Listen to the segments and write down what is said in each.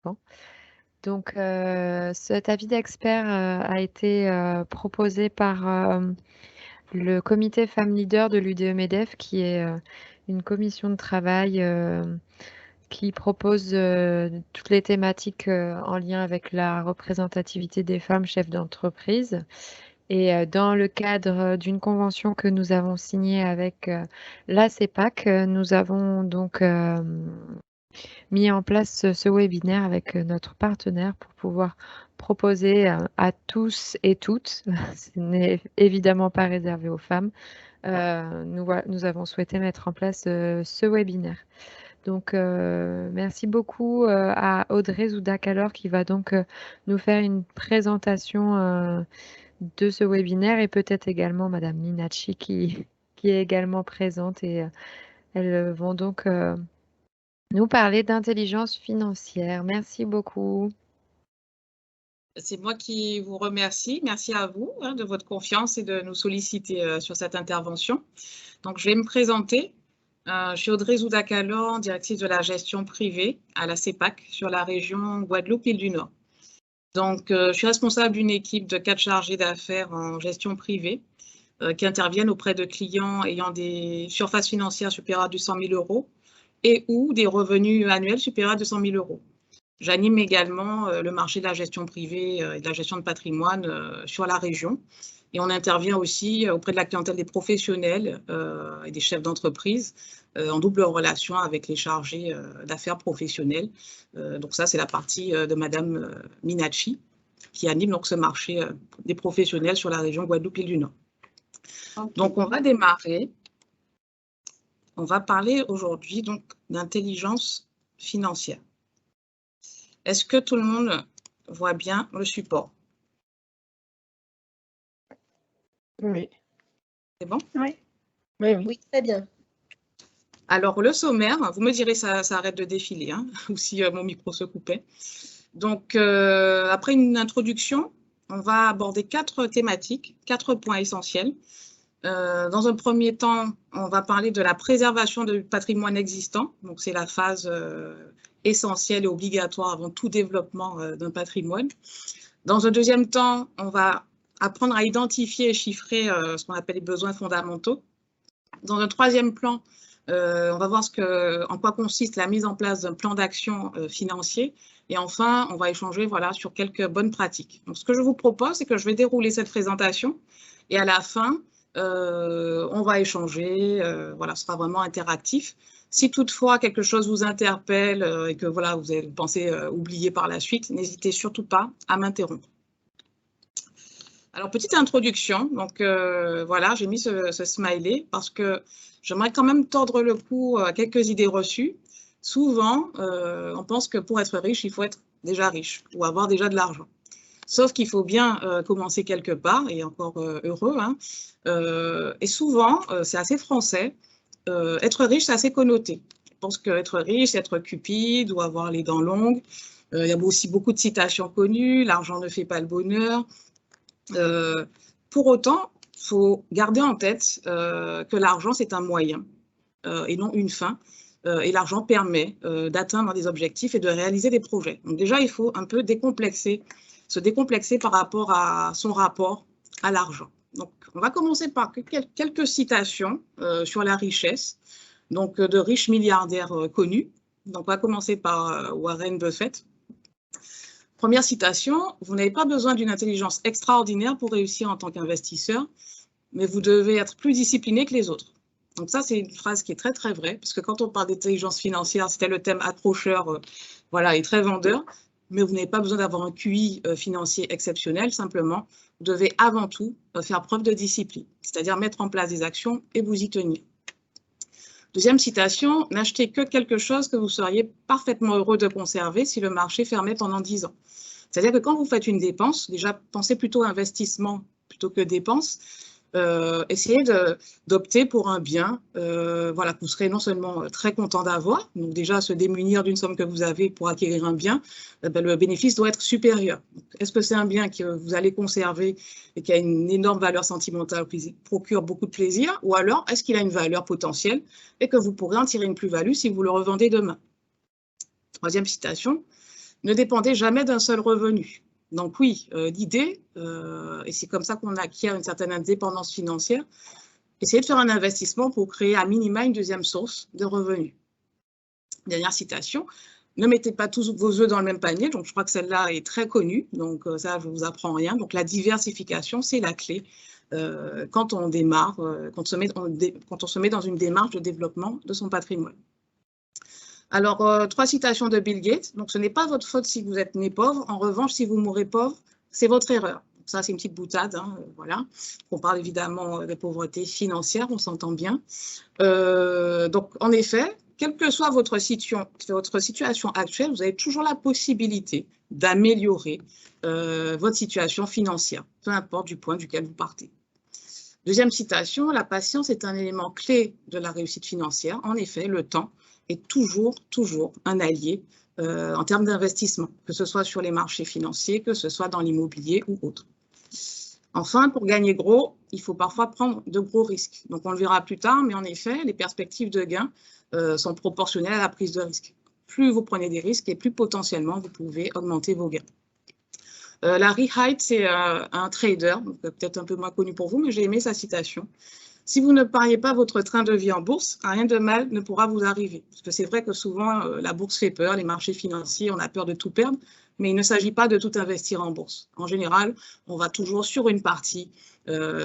Bon. Donc, cet avis d'expert, a été, proposé par, le comité femmes leaders de l'UDE-MEDEF qui est, une commission de travail, qui propose, toutes les thématiques, en lien avec la représentativité des femmes chefs d'entreprise et dans le cadre, d'une convention que nous avons signée avec, la CEPAC, nous avons donc, mis en place ce webinaire avec, notre partenaire pour pouvoir proposer, à tous et toutes, ce n'est évidemment pas réservé aux femmes, nous avons souhaité mettre en place, ce webinaire. Donc, merci beaucoup, à Audrey Zoudak-Alors qui va donc, nous faire une présentation, de ce webinaire et peut-être également madame Minacci qui est également présente et elles vont donc, nous parler d'intelligence financière. Merci beaucoup. C'est moi qui vous remercie. Merci à vous de votre confiance et de nous solliciter sur cette intervention. Donc, je vais me présenter. Je suis Audrey Zoudak-Alors, directrice de la gestion privée à la CEPAC sur la région Guadeloupe-Île du Nord. Donc, je suis responsable d'une équipe de 4 chargés d'affaires en gestion privée qui interviennent auprès de clients ayant des surfaces financières supérieures à 200 000 € et ou des revenus annuels supérieurs à 200 000 €. J'anime également le marché de la gestion privée et de la gestion de patrimoine sur la région. Et on intervient aussi auprès de la clientèle des professionnels et des chefs d'entreprise en double relation avec les chargés d'affaires professionnels. Donc ça, c'est la partie de madame Minacci qui anime donc ce marché des professionnels sur la région Guadeloupe-Île du Nord. Okay. Donc on va démarrer. On va parler aujourd'hui donc d'intelligence financière. Est-ce que tout le monde voit bien le support? Oui. C'est bon? Oui. Oui, oui. Oui, très bien. Alors, le sommaire, vous me direz ça arrête de défiler, hein, ou si mon micro se coupait. Donc, après une introduction, on va aborder 4 thématiques, 4 points essentiels. Dans un premier temps, on va parler de la préservation du patrimoine existant. Donc, c'est la phase essentielle et obligatoire avant tout développement d'un patrimoine. Dans un deuxième temps, on va apprendre à identifier et chiffrer ce qu'on appelle les besoins fondamentaux. Dans un troisième plan, on va voir en quoi consiste la mise en place d'un plan d'action financier. Et enfin, on va échanger voilà, sur quelques bonnes pratiques. Donc, ce que je vous propose, c'est que je vais dérouler cette présentation et à la fin, on va échanger. Voilà, ce sera vraiment interactif. Si toutefois quelque chose vous interpelle et que voilà, vous pensez oublier par la suite, n'hésitez surtout pas à m'interrompre. Alors, petite introduction. Donc, voilà, j'ai mis ce smiley parce que j'aimerais quand même tordre le cou à quelques idées reçues. Souvent, on pense que pour être riche, il faut être déjà riche ou avoir déjà de l'argent. Sauf qu'il faut bien commencer quelque part, et encore heureux. Hein. Et souvent, c'est assez français. Être riche, c'est assez connoté. Je pense qu'être riche, c'est être cupide ou avoir les dents longues. Il y a aussi beaucoup de citations connues. L'argent ne fait pas le bonheur. Pour autant, il faut garder en tête que l'argent, c'est un moyen et non une fin. Et l'argent permet d'atteindre des objectifs et de réaliser des projets. Donc déjà, il faut un peu se décomplexer par rapport à son rapport à l'argent. Donc, on va commencer par quelques citations sur la richesse, donc de riches milliardaires connus. Donc, on va commencer par Warren Buffett. Première citation, vous n'avez pas besoin d'une intelligence extraordinaire pour réussir en tant qu'investisseur, mais vous devez être plus discipliné que les autres. Donc ça, c'est une phrase qui est très, très vraie, parce que quand on parle d'intelligence financière, c'était le thème accrocheur voilà, et très vendeur, mais vous n'avez pas besoin d'avoir un QI financier exceptionnel, simplement, vous devez avant tout faire preuve de discipline, c'est-à-dire mettre en place des actions et vous y tenir. Deuxième citation, n'achetez que quelque chose que vous seriez parfaitement heureux de conserver si le marché fermait pendant 10 ans. C'est-à-dire que quand vous faites une dépense, déjà pensez plutôt investissement plutôt que dépense, essayez d'opter pour un bien voilà, que vous serez non seulement très content d'avoir, donc déjà se démunir d'une somme que vous avez pour acquérir un bien, le bénéfice doit être supérieur. Est-ce que c'est un bien que vous allez conserver et qui a une énorme valeur sentimentale, qui procure beaucoup de plaisir, ou alors est-ce qu'il a une valeur potentielle et que vous pourrez en tirer une plus-value si vous le revendez demain? Troisième citation, Ne dépendez jamais d'un seul revenu. Donc oui, l'idée, et c'est comme ça qu'on acquiert une certaine indépendance financière, essayez de faire un investissement pour créer à minima une deuxième source de revenus. Dernière citation, ne mettez pas tous vos œufs dans le même panier. Donc je crois que celle-là est très connue, donc ça, je ne vous apprends rien. Donc la diversification, c'est la clé quand on démarre, quand on se met dans une démarche de développement de son patrimoine. Alors, 3 citations de Bill Gates. Donc, ce n'est pas votre faute si vous êtes né pauvre. En revanche, si vous mourrez pauvre, c'est votre erreur. Donc, ça, c'est une petite boutade. Hein, voilà. On parle évidemment de pauvreté financière, on s'entend bien. Donc, en effet, quelle que soit votre situation actuelle, vous avez toujours la possibilité d'améliorer votre situation financière, peu importe du point duquel vous partez. Deuxième citation, la patience est un élément clé de la réussite financière. En effet, le temps est toujours un allié en termes d'investissement, que ce soit sur les marchés financiers, que ce soit dans l'immobilier ou autre. Enfin, pour gagner gros, il faut parfois prendre de gros risques. Donc, on le verra plus tard, mais en effet, les perspectives de gain sont proportionnelles à la prise de risque. Plus vous prenez des risques et plus potentiellement vous pouvez augmenter vos gains. Larry Hite, c'est un trader, peut-être un peu moins connu pour vous, mais j'ai aimé sa citation. Si vous ne pariez pas votre train de vie en bourse, rien de mal ne pourra vous arriver. Parce que c'est vrai que souvent, la bourse fait peur, les marchés financiers, on a peur de tout perdre, mais il ne s'agit pas de tout investir en bourse. En général, on va toujours sur une partie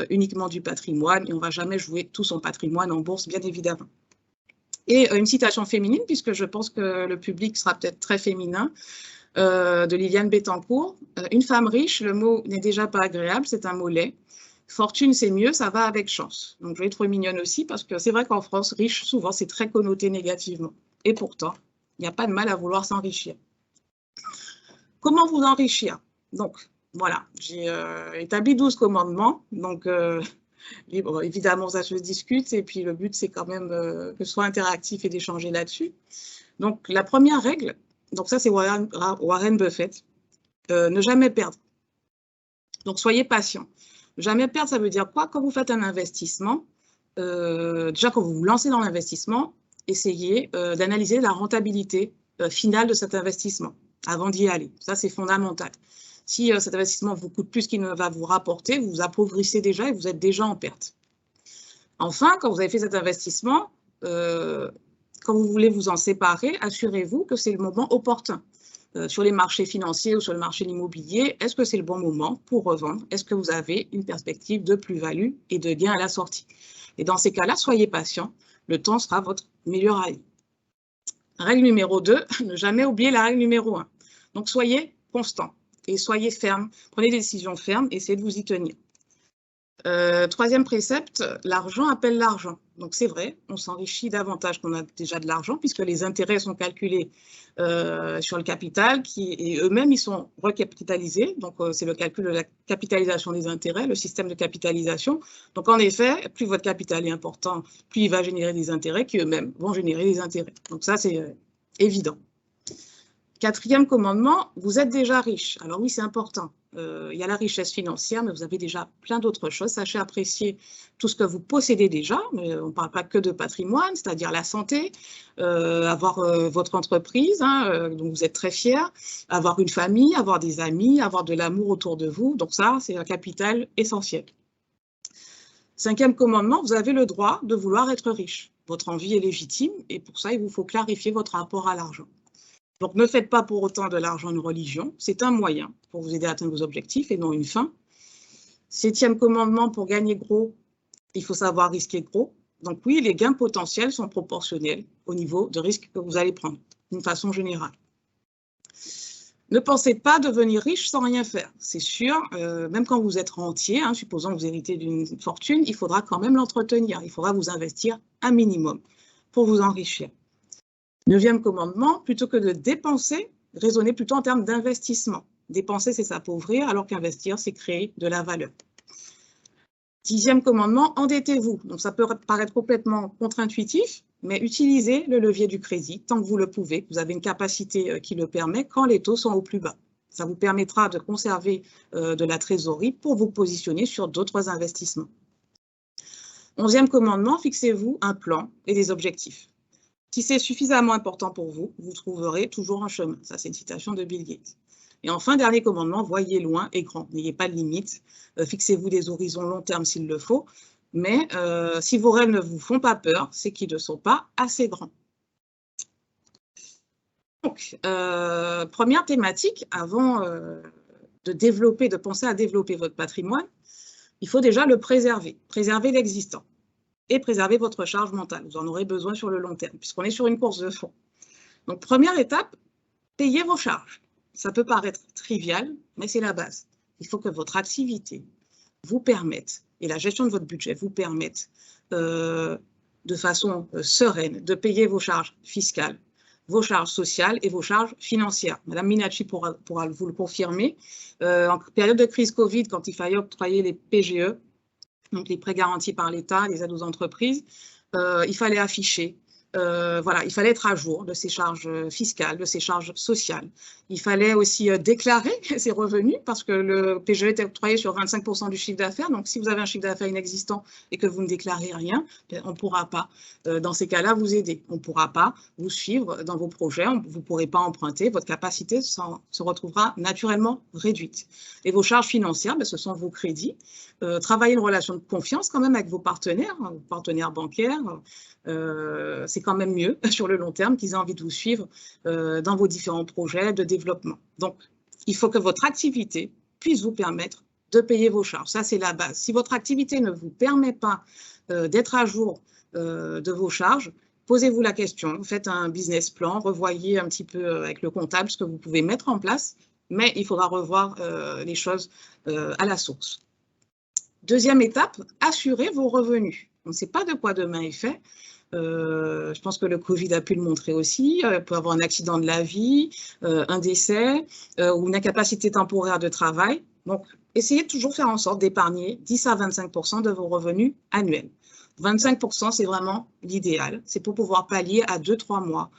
uniquement du patrimoine et on ne va jamais jouer tout son patrimoine en bourse, bien évidemment. Et une citation féminine, puisque je pense que le public sera peut-être très féminin, de Liliane Bettencourt. Une femme riche, le mot n'est déjà pas agréable, c'est un mot laid. Fortune, c'est mieux, ça va avec chance. Donc, je vais être mignonne aussi parce que c'est vrai qu'en France, riche, souvent, c'est très connoté négativement. Et pourtant, il n'y a pas de mal à vouloir s'enrichir. Comment vous enrichir? Donc, voilà, j'ai établi 12 commandements. Donc, bon, évidemment, ça se discute. Et puis, le but, c'est quand même que ce soit interactif et d'échanger là-dessus. Donc, la première règle, donc ça, c'est Warren Buffett, ne jamais perdre. Donc, soyez patient. Jamais perdre, ça veut dire quoi? Quand vous faites un investissement, déjà quand vous vous lancez dans l'investissement, essayez d'analyser la rentabilité finale de cet investissement avant d'y aller. Ça, c'est fondamental. Si cet investissement vous coûte plus qu'il ne va vous rapporter, vous vous appauvrissez déjà et vous êtes déjà en perte. Enfin, quand vous avez fait cet investissement, quand vous voulez vous en séparer, assurez-vous que c'est le moment opportun. Sur les marchés financiers ou sur le marché de l'immobilier, est-ce que c'est le bon moment pour revendre? Est-ce que vous avez une perspective de plus-value et de gain à la sortie? Et dans ces cas-là, soyez patient. Le temps sera votre meilleur allié. Règle numéro 2, ne jamais oublier la règle numéro 1. Donc, soyez constant et soyez ferme. Prenez des décisions fermes et essayez de vous y tenir. Troisième précepte, l'argent appelle l'argent. Donc c'est vrai, on s'enrichit davantage qu'on a déjà de l'argent puisque les intérêts sont calculés sur le capital et eux-mêmes ils sont recapitalisés. Donc c'est le calcul de la capitalisation des intérêts, le système de capitalisation. Donc en effet, plus votre capital est important, plus il va générer des intérêts qui eux-mêmes vont générer des intérêts. Donc ça c'est évident. Quatrième commandement, vous êtes déjà riche. Alors oui, c'est important. Il y a la richesse financière, mais vous avez déjà plein d'autres choses. Sachez apprécier tout ce que vous possédez déjà, mais on ne parle pas que de patrimoine, c'est-à-dire la santé, avoir votre entreprise, hein, dont vous êtes très fier, avoir une famille, avoir des amis, avoir de l'amour autour de vous. Donc ça, c'est un capital essentiel. Cinquième commandement, vous avez le droit de vouloir être riche. Votre envie est légitime et pour ça, il vous faut clarifier votre rapport à l'argent. Donc, ne faites pas pour autant de l'argent une religion. C'est un moyen pour vous aider à atteindre vos objectifs et non une fin. Septième commandement, pour gagner gros, il faut savoir risquer gros. Donc oui, les gains potentiels sont proportionnels au niveau de risque que vous allez prendre, d'une façon générale. Ne pensez pas devenir riche sans rien faire. C'est sûr, même quand vous êtes rentier, hein, supposons que vous héritez d'une fortune, il faudra quand même l'entretenir. Il faudra vous investir un minimum pour vous enrichir. Neuvième commandement, plutôt que de dépenser, raisonnez plutôt en termes d'investissement. Dépenser, c'est s'appauvrir, alors qu'investir, c'est créer de la valeur. Dixième commandement, endettez-vous. Donc, ça peut paraître complètement contre-intuitif, mais utilisez le levier du crédit tant que vous le pouvez. Vous avez une capacité qui le permet quand les taux sont au plus bas. Ça vous permettra de conserver de la trésorerie pour vous positionner sur d'autres investissements. Onzième commandement, fixez-vous un plan et des objectifs. Si c'est suffisamment important pour vous, vous trouverez toujours un chemin. Ça, c'est une citation de Bill Gates. Et enfin, dernier commandement, voyez loin et grand. N'ayez pas de limites. Fixez-vous des horizons long terme s'il le faut. Mais si vos rêves ne vous font pas peur, c'est qu'ils ne sont pas assez grands. Donc, première thématique, avant de penser à développer votre patrimoine, il faut déjà le préserver l'existant et préserver votre charge mentale. Vous en aurez besoin sur le long terme, puisqu'on est sur une course de fond. Donc, première étape, payez vos charges. Ça peut paraître trivial, mais c'est la base. Il faut que votre activité vous permette, et la gestion de votre budget vous permette de façon sereine de payer vos charges fiscales, vos charges sociales et vos charges financières. Madame Minacci pourra vous le confirmer. En période de crise Covid, quand il fallait octroyer les PGE, donc les prêts garantis par l'État, les aides aux entreprises, il fallait afficher, voilà, il fallait être à jour de ses charges fiscales, de ses charges sociales. Il fallait aussi déclarer ses revenus parce que le PGE était octroyé sur 25% du chiffre d'affaires. Donc, si vous avez un chiffre d'affaires inexistant et que vous ne déclarez rien, on ne pourra pas, dans ces cas-là, vous aider. On ne pourra pas vous suivre dans vos projets. Vous ne pourrez pas emprunter. Votre capacité se retrouvera naturellement réduite. Et vos charges financières, ce sont vos crédits. Travaillez une relation de confiance quand même avec vos partenaires bancaires. C'est quand même mieux sur le long terme qu'ils aient envie de vous suivre dans vos différents projets de développement. Donc, il faut que votre activité puisse vous permettre de payer vos charges. Ça, c'est la base. Si votre activité ne vous permet pas d'être à jour de vos charges, posez-vous la question, faites un business plan, revoyez un petit peu avec le comptable ce que vous pouvez mettre en place, mais il faudra revoir les choses à la source. Deuxième étape, assurez vos revenus. On ne sait pas de quoi demain est fait. Je pense que le Covid a pu le montrer aussi. Il peut y avoir un accident de la vie, un décès ou une incapacité temporaire de travail. Donc, essayez de toujours faire en sorte d'épargner 10 à 25% de vos revenus annuels. 25%, c'est vraiment l'idéal. C'est pour pouvoir pallier à 2-3 mois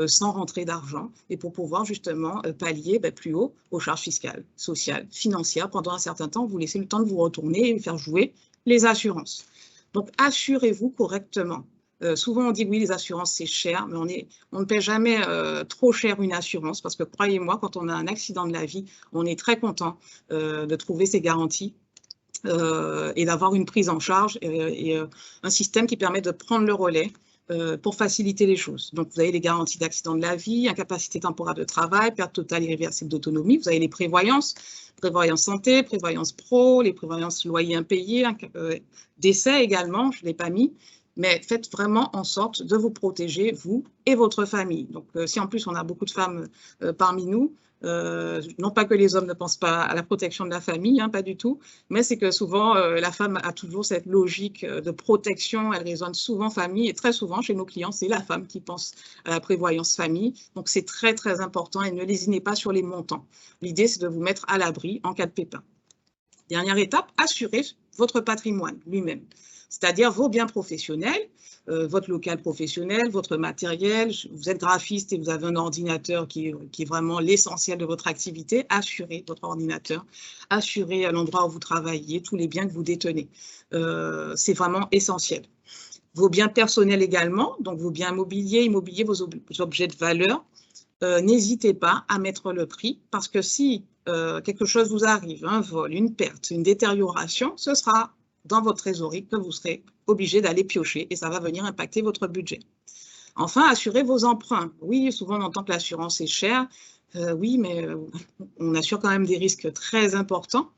sans rentrée d'argent et pour pouvoir justement pallier plus haut aux charges fiscales, sociales, financières. Pendant un certain temps, vous laissez le temps de vous retourner et faire jouer les assurances. Donc, assurez-vous correctement. Souvent, on dit oui, les assurances, c'est cher, mais on ne paie jamais trop cher une assurance parce que croyez-moi, quand on a un accident de la vie, on est très content de trouver ces garanties et d'avoir une prise en charge et un système qui permet de prendre le relais pour faciliter les choses. Donc, vous avez les garanties d'accident de la vie, incapacité temporaire de travail, perte totale irréversible d'autonomie, vous avez les prévoyances, prévoyance santé, prévoyance pro, les prévoyances loyers impayés, décès également, je ne l'ai pas mis. Mais faites vraiment en sorte de vous protéger, vous et votre famille. Donc, si en plus on a beaucoup de femmes parmi nous, non pas que les hommes ne pensent pas à la protection de la famille, hein, pas du tout, mais c'est que souvent, la femme a toujours cette logique de protection, elle raisonne souvent famille, et très souvent, chez nos clients, c'est la femme qui pense à la prévoyance famille. Donc, c'est très, très important et ne lésinez pas sur les montants. L'idée, c'est de vous mettre à l'abri en cas de pépin. Dernière étape, assurez votre patrimoine lui-même. C'est-à-dire vos biens professionnels, votre local professionnel, votre matériel. Vous êtes graphiste et vous avez un ordinateur qui est vraiment l'essentiel de votre activité. Assurez votre ordinateur, assurez l'endroit où vous travaillez, tous les biens que vous détenez. C'est vraiment essentiel. Vos biens personnels également, donc vos biens immobiliers, vos objets de valeur. N'hésitez pas à mettre le prix parce que si quelque chose vous arrive, un vol, une perte, une détérioration, ce sera dans votre trésorerie que vous serez obligé d'aller piocher et ça va venir impacter votre budget. Enfin, assurez vos emprunts. Oui, souvent on entend que l'assurance est chère. Oui, mais on assure quand même des risques très importants.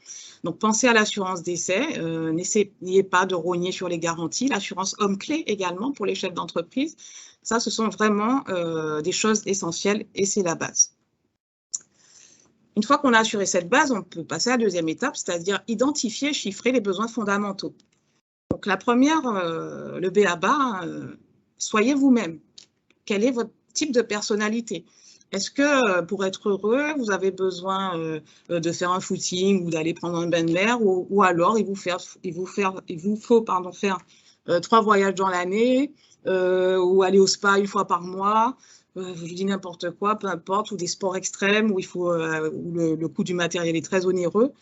Donc, pensez à l'assurance décès. N'essayez pas de rogner sur les garanties. L'assurance homme-clé également pour les chefs d'entreprise. Ça, ce sont vraiment des choses essentielles et c'est la base. Une fois qu'on a assuré cette base, on peut passer à la deuxième étape, c'est-à-dire identifier et chiffrer les besoins fondamentaux. Donc, la première, le b.a.-ba, soyez vous-même. Quel est votre type de personnalité? Est-ce que pour être heureux, vous avez besoin de faire un footing ou d'aller prendre un bain de mer ou alors il vous faut faire 3 voyages dans l'année ou aller au spa 1 fois par mois? Je dis n'importe quoi, peu importe, ou des sports extrêmes où le coût du matériel est très onéreux.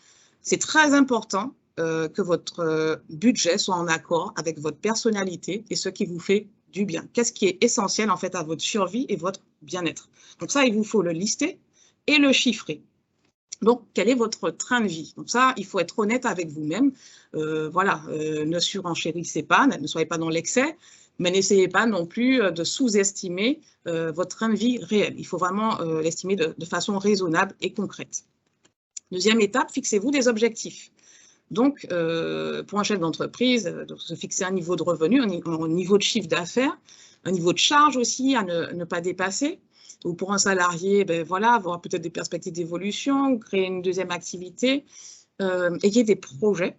C'est très important que votre budget soit en accord avec votre personnalité et ce qui vous fait du bien. Qu'est-ce qui est essentiel en fait à votre survie et votre bien-être? Donc ça, il vous faut le lister et le chiffrer. Donc, quel est votre train de vie? Donc ça, il faut être honnête avec vous-même. Voilà, ne surenchérissez pas, ne soyez pas dans l'excès, mais n'essayez pas non plus de sous-estimer votre train de vie réel. Il faut vraiment l'estimer de façon raisonnable et concrète. Deuxième étape, fixez-vous des objectifs. Donc, pour un chef d'entreprise, se fixer un niveau de revenu, un niveau de chiffre d'affaires, un niveau de charge aussi à ne pas dépasser. Ou pour un salarié, ben voilà, avoir peut-être des perspectives d'évolution, ou créer une deuxième activité, ayez des projets.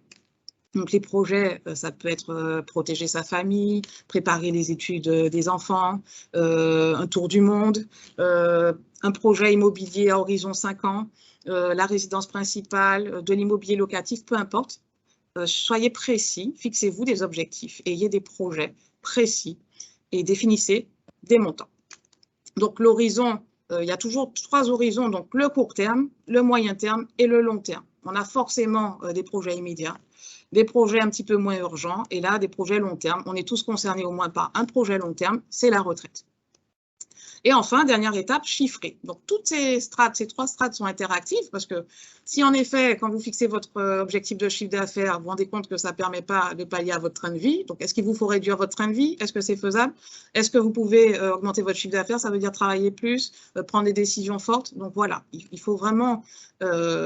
Donc les projets, ça peut être protéger sa famille, préparer les études des enfants, un tour du monde, un projet immobilier à horizon 5 ans, la résidence principale, de l'immobilier locatif, peu importe. Soyez précis, fixez-vous des objectifs, ayez des projets précis et définissez des montants. Donc l'horizon, il y a toujours 3 horizons, donc le court terme, le moyen terme et le long terme. On a forcément des projets immédiats, des projets un petit peu moins urgents et là des projets long terme. On est tous concernés au moins par un projet long terme, c'est la retraite. Et enfin, dernière étape, chiffrer. Donc, toutes ces 3 strates sont interactives parce que si en effet, quand vous fixez votre objectif de chiffre d'affaires, vous vous rendez compte que ça ne permet pas de pallier à votre train de vie, donc est-ce qu'il vous faut réduire votre train de vie? Est-ce que c'est faisable? Est-ce que vous pouvez augmenter votre chiffre d'affaires? Ça veut dire travailler plus, prendre des décisions fortes. Donc voilà, il faut vraiment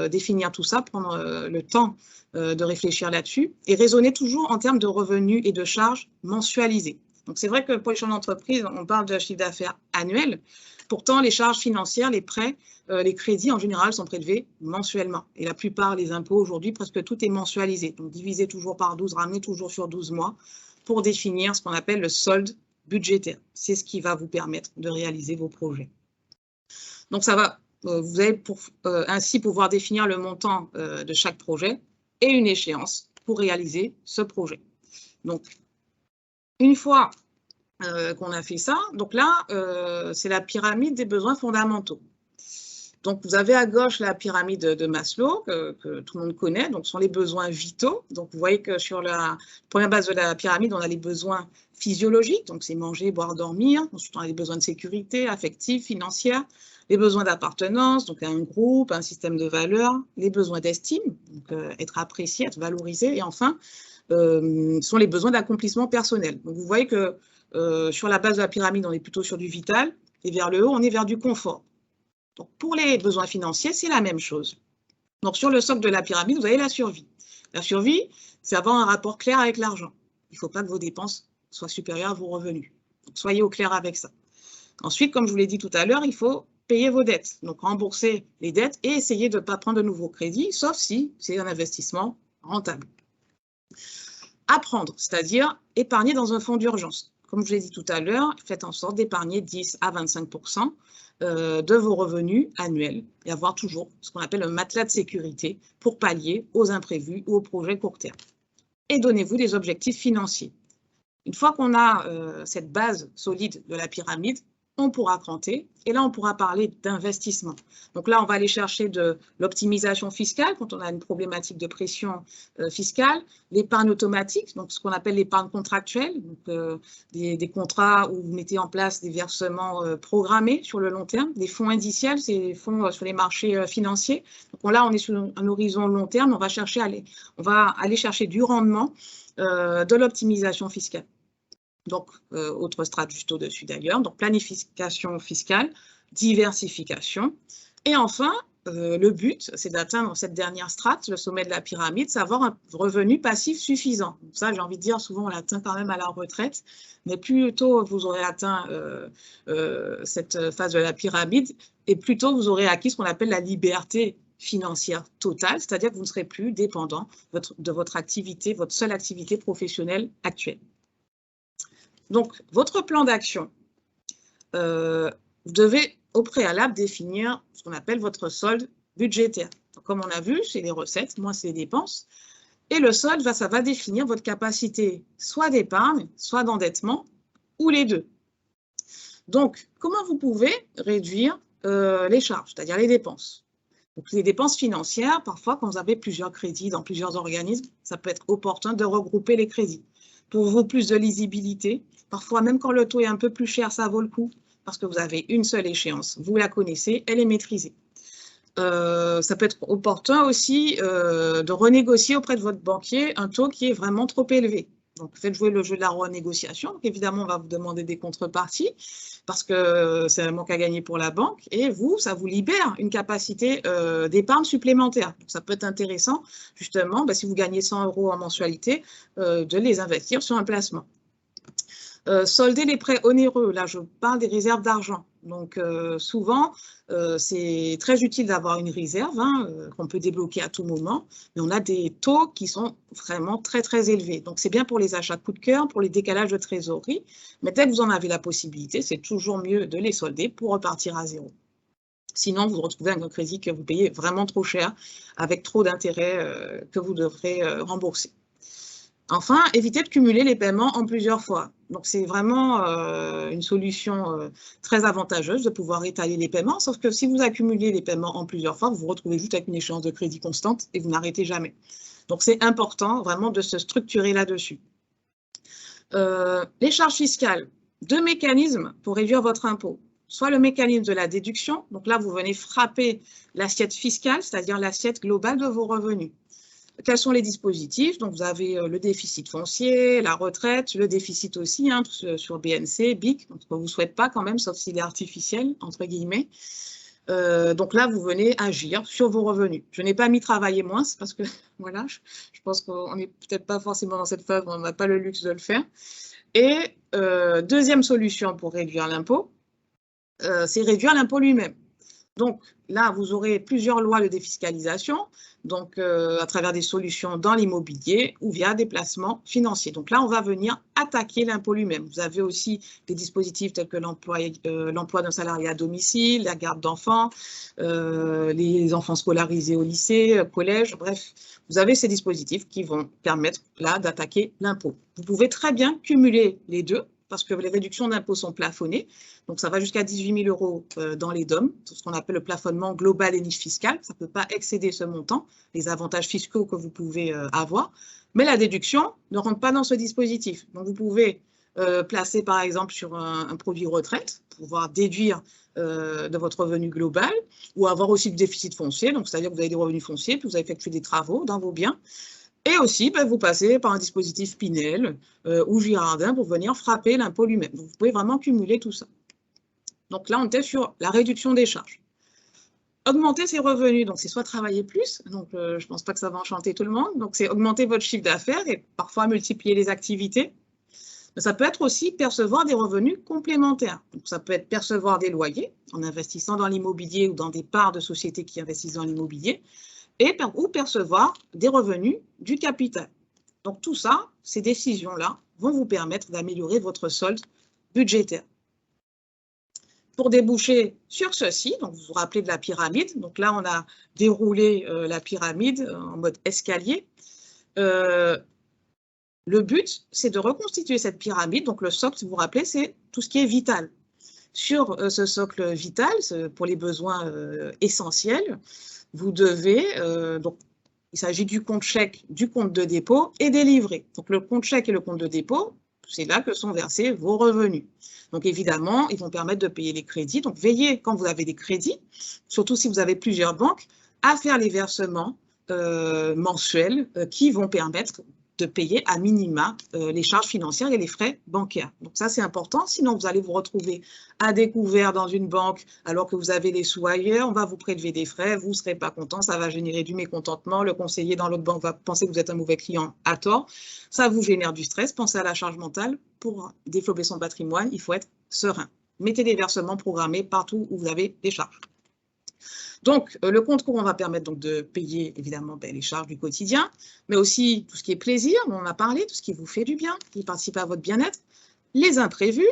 définir tout ça, prendre le temps de réfléchir là-dessus et raisonner toujours en termes de revenus et de charges mensualisées. Donc, c'est vrai que pour les chefs d'entreprise, on parle de chiffre d'affaires annuel. Pourtant, les charges financières, les prêts, les crédits en général sont prélevés mensuellement. Et la plupart, les impôts aujourd'hui, presque tout est mensualisé. Donc, divisez toujours par 12, ramenez toujours sur 12 mois pour définir ce qu'on appelle le solde budgétaire. C'est ce qui va vous permettre de réaliser vos projets. Donc, ça va, vous allez ainsi pouvoir définir le montant de chaque projet et une échéance pour réaliser ce projet. Donc, une fois qu'on a fait ça, donc là, c'est la pyramide des besoins fondamentaux. Donc, vous avez à gauche la pyramide de Maslow, que tout le monde connaît, donc ce sont les besoins vitaux. Donc, vous voyez que sur la première base de la pyramide, on a les besoins physiologiques, donc c'est manger, boire, dormir. Ensuite, on a les besoins de sécurité, affectifs, financiers, les besoins d'appartenance, donc à un groupe, un système de valeurs, les besoins d'estime, donc être apprécié, être valorisé, et enfin, sont les besoins d'accomplissement personnel. Donc, vous voyez que sur la base de la pyramide, on est plutôt sur du vital, et vers le haut, on est vers du confort. Donc, pour les besoins financiers, c'est la même chose. Donc, sur le socle de la pyramide, vous avez la survie. La survie, c'est avoir un rapport clair avec l'argent. Il ne faut pas que vos dépenses soient supérieures à vos revenus. Donc, soyez au clair avec ça. Ensuite, comme je vous l'ai dit tout à l'heure, il faut payer vos dettes. Donc, rembourser les dettes et essayer de ne pas prendre de nouveaux crédits, sauf si c'est un investissement rentable. Apprendre, c'est-à-dire épargner dans un fonds d'urgence. Comme je l'ai dit tout à l'heure, faites en sorte d'épargner 10 à 25% de vos revenus annuels et avoir toujours ce qu'on appelle un matelas de sécurité pour pallier aux imprévus ou aux projets court terme. Et donnez-vous des objectifs financiers. Une fois qu'on a cette base solide de la pyramide, on pourra cranter et là, on pourra parler d'investissement. Donc là, on va aller chercher de l'optimisation fiscale quand on a une problématique de pression fiscale, l'épargne automatique, donc ce qu'on appelle l'épargne contractuelle, donc des contrats où vous mettez en place des versements programmés sur le long terme, des fonds indiciels, c'est des fonds sur les marchés financiers. Donc là, on est sur un horizon long terme, on va aller chercher du rendement, de l'optimisation fiscale. Donc, autre strate juste au-dessus d'ailleurs. Donc, planification fiscale, diversification. Et enfin, le but, c'est d'atteindre cette dernière strate, le sommet de la pyramide, c'est avoir un revenu passif suffisant. Donc ça, j'ai envie de dire, souvent, on l'atteint quand même à la retraite. Mais plus tôt vous aurez atteint cette phase de la pyramide, et plus tôt vous aurez acquis ce qu'on appelle la liberté financière totale, c'est-à-dire que vous ne serez plus dépendant de votre activité, votre seule activité professionnelle actuelle. Donc, votre plan d'action, vous devez au préalable définir ce qu'on appelle votre solde budgétaire. Donc, comme on a vu, c'est les recettes, moins c'est les dépenses. Et le solde, ça va définir votre capacité soit d'épargne, soit d'endettement, ou les deux. Donc, comment vous pouvez réduire les charges, c'est-à-dire les dépenses? Donc, les dépenses financières, parfois, quand vous avez plusieurs crédits dans plusieurs organismes, ça peut être opportun de regrouper les crédits. Pour vous, plus de lisibilité, Parfois, même quand le taux est un peu plus cher, ça vaut le coup parce que vous avez une seule échéance. Vous la connaissez, elle est maîtrisée. Ça peut être opportun aussi de renégocier auprès de votre banquier un taux qui est vraiment trop élevé. Donc, faites jouer le jeu de la renégociation. Évidemment, on va vous demander des contreparties parce que c'est un manque à gagner pour la banque. Et vous, ça vous libère une capacité d'épargne supplémentaire. Donc, ça peut être intéressant, justement, si vous gagnez 100 € en mensualité, de les investir sur un placement. Solder les prêts onéreux, là je parle des réserves d'argent. Donc souvent, c'est très utile d'avoir une réserve qu'on peut débloquer à tout moment, mais on a des taux qui sont vraiment très très élevés. Donc c'est bien pour les achats coup de cœur, pour les décalages de trésorerie, mais dès que vous en avez la possibilité, c'est toujours mieux de les solder pour repartir à zéro. Sinon, vous vous retrouvez avec un crédit que vous payez vraiment trop cher, avec trop d'intérêts que vous devrez rembourser. Enfin, évitez de cumuler les paiements en plusieurs fois. Donc, c'est vraiment une solution très avantageuse de pouvoir étaler les paiements, sauf que si vous accumulez les paiements en plusieurs fois, vous vous retrouvez juste avec une échéance de crédit constante et vous n'arrêtez jamais. Donc, c'est important vraiment de se structurer là-dessus. Les charges fiscales, 2 mécanismes pour réduire votre impôt. Soit le mécanisme de la déduction, donc là, vous venez frapper l'assiette fiscale, c'est-à-dire l'assiette globale de vos revenus. Quels sont les dispositifs? Donc, vous avez le déficit foncier, la retraite, le déficit aussi sur BNC, BIC, donc on ne vous souhaite pas quand même, sauf s'il est artificiel, entre guillemets. Donc là, vous venez agir sur vos revenus. Je n'ai pas mis travailler moins, parce que voilà, je pense qu'on n'est peut-être pas forcément dans cette phase où on n'a pas le luxe de le faire. Et deuxième solution pour réduire l'impôt, c'est réduire l'impôt lui-même. Donc là, vous aurez plusieurs lois de défiscalisation, donc à travers des solutions dans l'immobilier ou via des placements financiers. Donc là, on va venir attaquer l'impôt lui-même. Vous avez aussi des dispositifs tels que l'emploi d'un salarié à domicile, la garde d'enfants, les enfants scolarisés au lycée, collège, bref. Vous avez ces dispositifs qui vont permettre là d'attaquer l'impôt. Vous pouvez très bien cumuler les deux, parce que les réductions d'impôts sont plafonnées. Donc, ça va jusqu'à 18 000 € dans les DOM, c'est ce qu'on appelle le plafonnement global et niche fiscale. Ça ne peut pas excéder ce montant, les avantages fiscaux que vous pouvez avoir. Mais la déduction ne rentre pas dans ce dispositif. Donc, vous pouvez placer, par exemple, sur un produit retraite, pour pouvoir déduire de votre revenu global, ou avoir aussi du déficit foncier, donc c'est-à-dire que vous avez des revenus fonciers, puis vous avez effectué des travaux dans vos biens. Et aussi, vous passez par un dispositif Pinel ou Girardin pour venir frapper l'impôt lui-même. Vous pouvez vraiment cumuler tout ça. Donc là, on était sur la réduction des charges. Augmenter ses revenus, donc c'est soit travailler plus, donc je ne pense pas que ça va enchanter tout le monde, donc c'est augmenter votre chiffre d'affaires et parfois multiplier les activités. Mais ça peut être aussi percevoir des revenus complémentaires. Donc ça peut être percevoir des loyers en investissant dans l'immobilier ou dans des parts de sociétés qui investissent dans l'immobilier, ou percevoir des revenus du capital. Donc tout ça, ces décisions-là vont vous permettre d'améliorer votre solde budgétaire. Pour déboucher sur ceci, donc vous vous rappelez de la pyramide, donc là on a déroulé la pyramide en mode escalier. Le but, c'est de reconstituer cette pyramide, donc le socle, si vous vous rappelez, c'est tout ce qui est vital. Sur ce socle vital, pour les besoins essentiels, vous devez, donc il s'agit du compte chèque, du compte de dépôt et des livrets. Donc le compte chèque et le compte de dépôt, c'est là que sont versés vos revenus. Donc évidemment, ils vont permettre de payer les crédits. Donc veillez quand vous avez des crédits, surtout si vous avez plusieurs banques, à faire les versements mensuels qui vont permettre de payer à minima les charges financières et les frais bancaires. Donc ça, c'est important. Sinon, vous allez vous retrouver à découvert dans une banque alors que vous avez des sous ailleurs. On va vous prélever des frais. Vous ne serez pas content. Ça va générer du mécontentement. Le conseiller dans l'autre banque va penser que vous êtes un mauvais client à tort. Ça vous génère du stress. Pensez à la charge mentale. Pour développer son patrimoine, il faut être serein. Mettez des versements programmés partout où vous avez des charges. Donc, le compte courant va permettre donc de payer évidemment les charges du quotidien, mais aussi tout ce qui est plaisir, on en a parlé, tout ce qui vous fait du bien, qui participe à votre bien-être, les imprévus,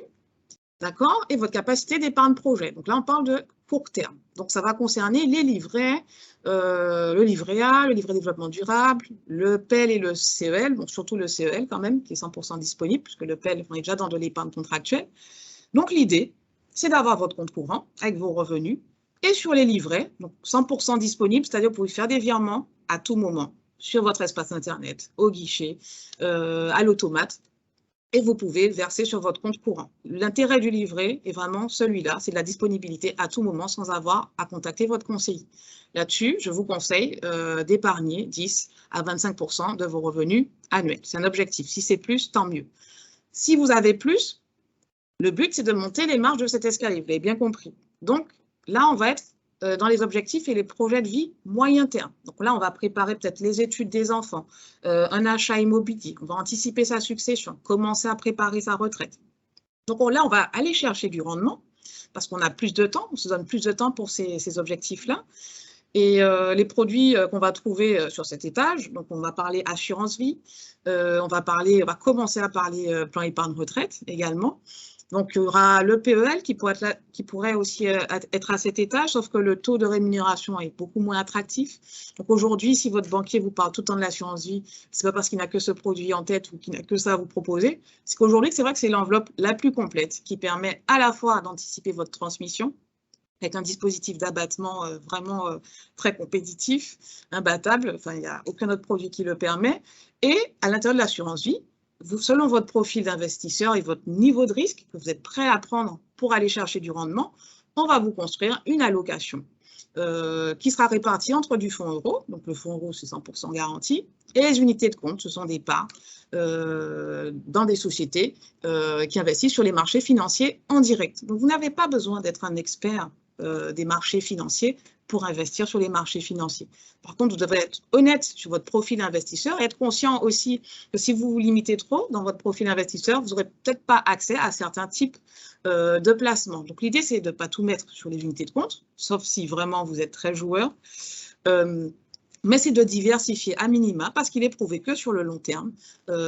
d'accord, et votre capacité d'épargne projet. Donc là, on parle de court terme. Donc, ça va concerner les livrets, le livret A, le livret développement durable, le PEL et le CEL, donc surtout le CEL quand même, qui est 100% disponible, puisque le PEL, on est déjà dans de l'épargne contractuelle. Donc, l'idée, c'est d'avoir votre compte courant avec vos revenus, et sur les livrets, donc 100% disponible, c'est-à-dire que vous pouvez faire des virements à tout moment sur votre espace Internet, au guichet, à l'automate. et vous pouvez verser sur votre compte courant. L'intérêt du livret est vraiment celui-là, c'est de la disponibilité à tout moment sans avoir à contacter votre conseiller. Là-dessus, je vous conseille d'épargner 10 à 25% de vos revenus annuels. C'est un objectif. Si c'est plus, tant mieux. Si vous avez plus, le but, c'est de monter les marches de cet escalier. Vous l'avez bien compris. Donc, là, on va être dans les objectifs et les projets de vie moyen terme. Donc là, on va préparer peut-être les études des enfants, un achat immobilier, on va anticiper sa succession, commencer à préparer sa retraite. Donc là, on va aller chercher du rendement parce qu'on a plus de temps, on se donne plus de temps pour ces objectifs-là. Et les produits qu'on va trouver sur cet étage, donc on va parler assurance vie, on va commencer à parler plan épargne retraite également. Donc, il y aura le PEL qui pourrait aussi être à cet étage, sauf que le taux de rémunération est beaucoup moins attractif. Donc, aujourd'hui, si votre banquier vous parle tout le temps de l'assurance vie, ce n'est pas parce qu'il n'a que ce produit en tête ou qu'il n'a que ça à vous proposer. C'est qu'aujourd'hui, c'est vrai que c'est l'enveloppe la plus complète qui permet à la fois d'anticiper votre transmission, avec un dispositif d'abattement vraiment très compétitif, imbattable, enfin, il n'y a aucun autre produit qui le permet. Et à l'intérieur de l'assurance vie, selon votre profil d'investisseur et votre niveau de risque que vous êtes prêt à prendre pour aller chercher du rendement, on va vous construire une allocation qui sera répartie entre du fonds euro, donc le fonds euro c'est 100% garanti, et les unités de compte, ce sont des parts dans des sociétés qui investissent sur les marchés financiers en direct. Donc vous n'avez pas besoin d'être un expert des marchés financiers pour investir sur les marchés financiers. Par contre, vous devrez être honnête sur votre profil investisseur et être conscient aussi que si vous vous limitez trop dans votre profil investisseur, vous n'aurez peut-être pas accès à certains types de placements. Donc, l'idée, c'est de ne pas tout mettre sur les unités de compte, sauf si vraiment vous êtes très joueur. Mais c'est de diversifier à minima parce qu'il est prouvé que sur le long terme,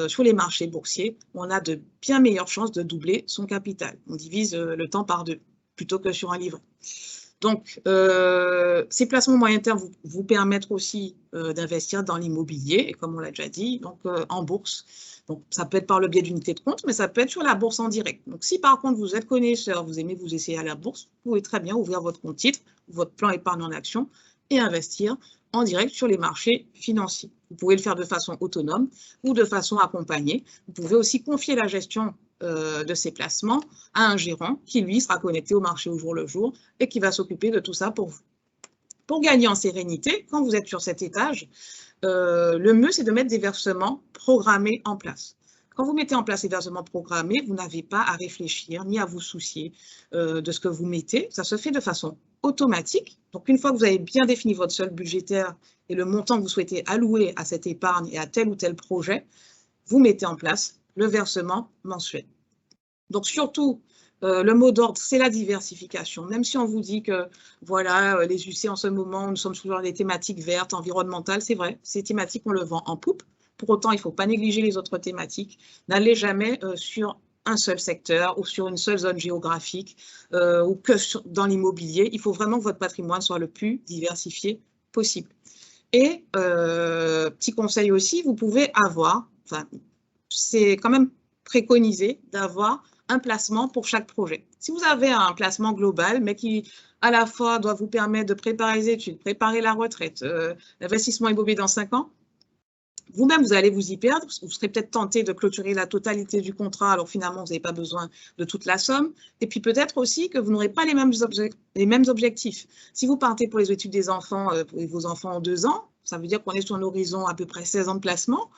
sur les marchés boursiers, on a de bien meilleures chances de doubler son capital. On divise le temps par 2 plutôt que sur un livret. Donc, ces placements moyen terme vous permettent aussi d'investir dans l'immobilier, et comme on l'a déjà dit, donc en bourse. Donc, ça peut être par le biais d'unités de compte, mais ça peut être sur la bourse en direct. Donc, si par contre vous êtes connaisseur, vous aimez vous essayer à la bourse, vous pouvez très bien ouvrir votre compte titre, votre plan épargne en action et investir en direct sur les marchés financiers. Vous pouvez le faire de façon autonome ou de façon accompagnée. Vous pouvez aussi confier la gestion de ces placements à un gérant qui, lui, sera connecté au marché au jour le jour et qui va s'occuper de tout ça pour vous. Pour gagner en sérénité, quand vous êtes sur cet étage, le mieux, c'est de mettre des versements programmés en place. Quand vous mettez en place les versements programmés, vous n'avez pas à réfléchir ni à vous soucier de ce que vous mettez. Ça se fait de façon automatique. Donc, une fois que vous avez bien défini votre solde budgétaire et le montant que vous souhaitez allouer à cette épargne et à tel ou tel projet, vous mettez en place le versement mensuel. Donc, surtout, le mot d'ordre, c'est la diversification. Même si on vous dit que, voilà, les UC en ce moment, nous sommes toujours dans des thématiques vertes, environnementales, c'est vrai, ces thématiques, on le vend en poupe. Pour autant, il ne faut pas négliger les autres thématiques. N'allez jamais sur un seul secteur ou sur une seule zone géographique ou que dans l'immobilier. Il faut vraiment que votre patrimoine soit le plus diversifié possible. Et petit conseil aussi, vous pouvez avoir, enfin, c'est quand même préconisé d'avoir un placement pour chaque projet. Si vous avez un placement global, mais qui à la fois doit vous permettre de préparer les études, préparer la retraite, l'investissement immobilier dans 5 ans, vous-même, vous allez vous y perdre. Vous serez peut-être tenté de clôturer la totalité du contrat, alors finalement, vous n'avez pas besoin de toute la somme. Et puis peut-être aussi que vous n'aurez pas les mêmes objectifs. Si vous partez pour les études des enfants, pour vos enfants en 2 ans, ça veut dire qu'on est sur un horizon à peu près 16 ans de placement.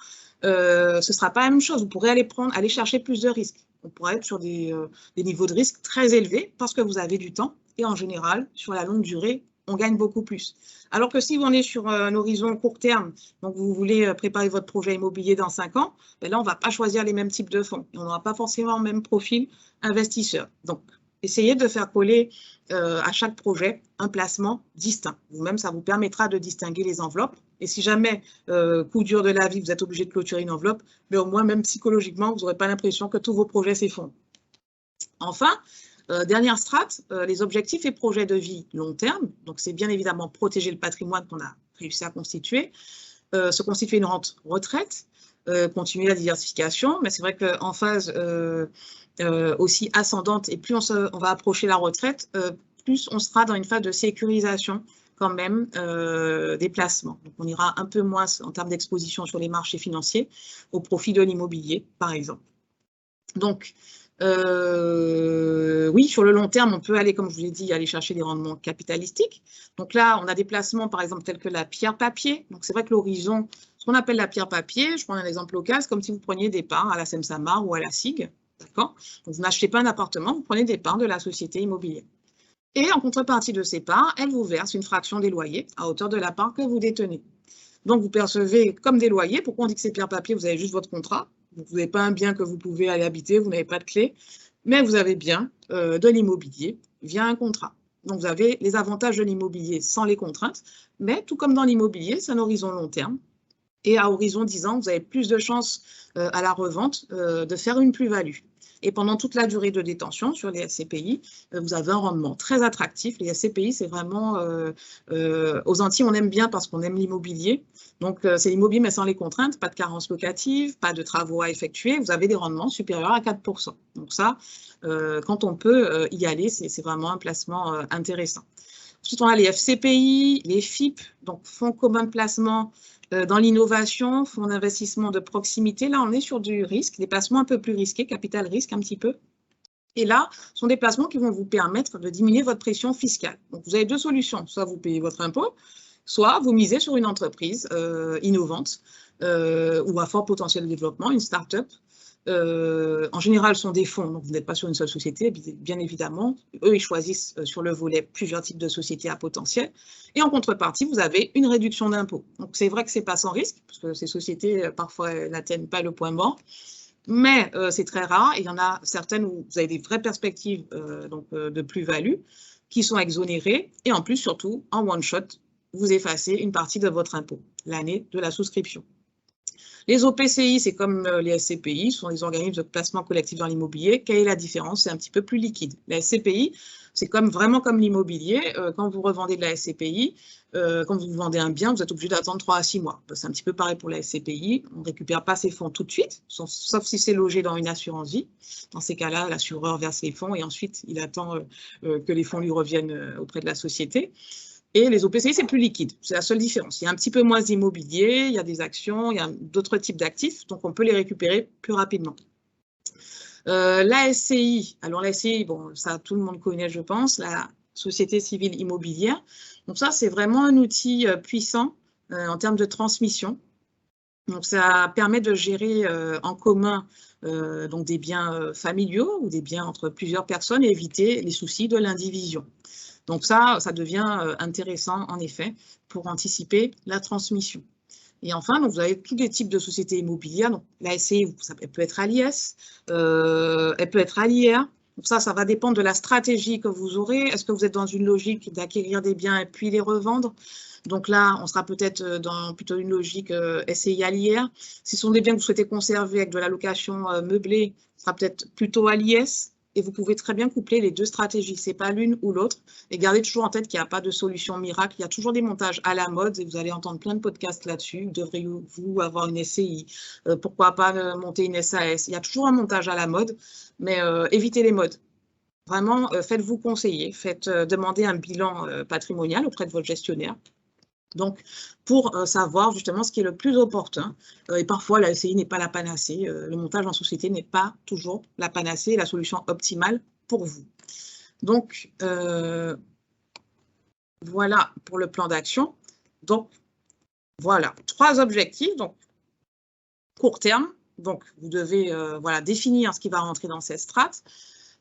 Ce ne sera pas la même chose. Vous pourrez aller chercher plus de risques. On pourrait être sur des niveaux de risque très élevés parce que vous avez du temps. Et en général, sur la longue durée, on gagne beaucoup plus. Alors que si on est sur un horizon court terme, donc vous voulez préparer votre projet immobilier dans 5 ans, ben là, on ne va pas choisir les mêmes types de fonds. Et on n'aura pas forcément le même profil investisseur. Donc, essayez de faire coller à chaque projet un placement distinct. Vous-même, ça vous permettra de distinguer les enveloppes. Et si jamais, coup dur de la vie, vous êtes obligé de clôturer une enveloppe, mais au moins, même psychologiquement, vous n'aurez pas l'impression que tous vos projets s'effondrent. Enfin, dernière strate, les objectifs et projets de vie long terme. Donc, c'est bien évidemment protéger le patrimoine qu'on a réussi à constituer, se constituer une rente retraite, continuer la diversification. Mais c'est vrai qu'en phase aussi ascendante, et plus on va approcher la retraite, plus on sera dans une phase de sécurisation quand même des placements. Donc, on ira un peu moins en termes d'exposition sur les marchés financiers au profit de l'immobilier, par exemple. Donc, oui, sur le long terme, on peut aller, comme je vous l'ai dit, aller chercher des rendements capitalistiques. Donc là, on a des placements, par exemple, tels que la pierre-papier. Donc, c'est vrai que l'horizon, ce qu'on appelle la pierre-papier, je prends un exemple local, c'est comme si vous preniez des parts à la SEM-Samar ou à la SIG. D'accord? Donc, vous n'achetez pas un appartement, vous prenez des parts de la société immobilière. Et en contrepartie de ces parts, elle vous verse une fraction des loyers à hauteur de la part que vous détenez. Donc, vous percevez comme des loyers. Pourquoi on dit que c'est pierre-papier? Vous avez juste votre contrat. Vous n'avez pas un bien que vous pouvez aller habiter, vous n'avez pas de clé, mais vous avez bien de l'immobilier via un contrat. Donc, vous avez les avantages de l'immobilier sans les contraintes, mais tout comme dans l'immobilier, c'est un horizon long terme. Et à horizon 10 ans, vous avez plus de chances à la revente de faire une plus-value. Et pendant toute la durée de détention sur les SCPI, vous avez un rendement très attractif. Les SCPI, c'est vraiment, aux Antilles, on aime bien parce qu'on aime l'immobilier. Donc, c'est l'immobilier, mais sans les contraintes, pas de carence locative, pas de travaux à effectuer. Vous avez des rendements supérieurs à 4%. Donc ça, quand on peut y aller, c'est vraiment un placement intéressant. Ensuite, on a les FCPI, les FIP, donc fonds communs de placement dans l'innovation, fonds d'investissement de proximité. Là, on est sur du risque, des placements un peu plus risqués, capital risque un petit peu. Et là, ce sont des placements qui vont vous permettre de diminuer votre pression fiscale. Donc, vous avez deux solutions. Soit vous payez votre impôt, soit vous misez sur une entreprise innovante ou à fort potentiel de développement, une start-up. En général, ce sont des fonds, donc vous n'êtes pas sur une seule société, bien évidemment. Eux, ils choisissent sur le volet plusieurs types de sociétés à potentiel. Et en contrepartie, vous avez une réduction d'impôt. Donc, c'est vrai que ce n'est pas sans risque, parce que ces sociétés, parfois, n'atteignent pas le point mort. Mais c'est très rare. Et il y en a certaines où vous avez des vraies perspectives de plus-value qui sont exonérées. Et en plus, surtout, en one-shot, vous effacez une partie de votre impôt, l'année de la souscription. Les OPCI, c'est comme les SCPI, ce sont des organismes de placement collectif dans l'immobilier. Quelle est la différence? C'est un petit peu plus liquide. La SCPI, c'est vraiment comme l'immobilier. Quand vous revendez de la SCPI, quand vous vendez un bien, vous êtes obligé d'attendre 3 à 6 mois. C'est un petit peu pareil pour la SCPI. On ne récupère pas ces fonds tout de suite, sauf si c'est logé dans une assurance vie. Dans ces cas-là, l'assureur verse les fonds et ensuite, il attend que les fonds lui reviennent auprès de la société. Et les OPCI, c'est plus liquide. C'est la seule différence. Il y a un petit peu moins d'immobilier, il y a des actions, il y a d'autres types d'actifs, donc on peut les récupérer plus rapidement. La SCI, alors la SCI, bon, ça tout le monde connaît, je pense, la Société civile immobilière. Donc ça, c'est vraiment un outil puissant en termes de transmission. Donc ça permet de gérer en commun donc des biens familiaux ou des biens entre plusieurs personnes et éviter les soucis de l'indivision. Donc ça devient intéressant, en effet, pour anticiper la transmission. Et enfin, donc vous avez tous les types de sociétés immobilières. Donc la SCI, elle peut être à l'IS, elle peut être à l'IR. Donc ça va dépendre de la stratégie que vous aurez. Est-ce que vous êtes dans une logique d'acquérir des biens et puis les revendre? Donc là, on sera peut-être dans plutôt une logique SCI à l'IR. Si ce sont des biens que vous souhaitez conserver avec de la location meublée, ce sera peut-être plutôt à l'IS. Et vous pouvez très bien coupler les deux stratégies. Ce n'est pas l'une ou l'autre. Et gardez toujours en tête qu'il n'y a pas de solution miracle. Il y a toujours des montages à la mode et vous allez entendre plein de podcasts là-dessus. Devriez-vous avoir une SCI? Pourquoi pas monter une SAS? Il y a toujours un montage à la mode, mais évitez les modes. Vraiment, faites-vous conseiller. Faites demander un bilan patrimonial auprès de votre gestionnaire. Donc, pour savoir justement ce qui est le plus opportun. Et parfois, la SCI n'est pas la panacée. Le montage en société n'est pas toujours la panacée, la solution optimale pour vous. Donc, voilà pour le plan d'action. Donc, voilà, 3 objectifs. Donc, court terme. Donc, vous devez définir ce qui va rentrer dans cette strate.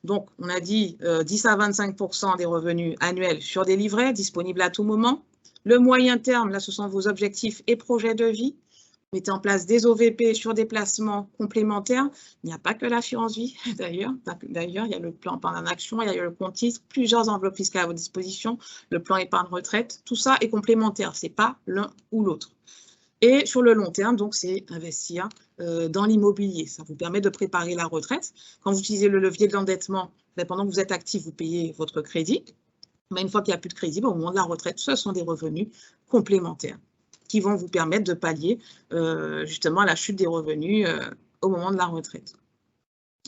Donc, on a dit 10 à 25% des revenus annuels sur des livrets disponibles à tout moment. Le moyen terme, là, ce sont vos objectifs et projets de vie. Mettez en place des OVP sur des placements complémentaires. Il n'y a pas que l'assurance vie, d'ailleurs. D'ailleurs, il y a le plan épargne action, il y a le compte titre, plusieurs enveloppes fiscales à votre disposition, le plan épargne retraite. Tout ça est complémentaire, ce n'est pas l'un ou l'autre. Et sur le long terme, donc, c'est investir dans l'immobilier. Ça vous permet de préparer la retraite. Quand vous utilisez le levier de l'endettement, pendant que vous êtes actif, vous payez votre crédit. Mais une fois qu'il n'y a plus de crédit, au moment de la retraite, ce sont des revenus complémentaires qui vont vous permettre de pallier justement la chute des revenus au moment de la retraite.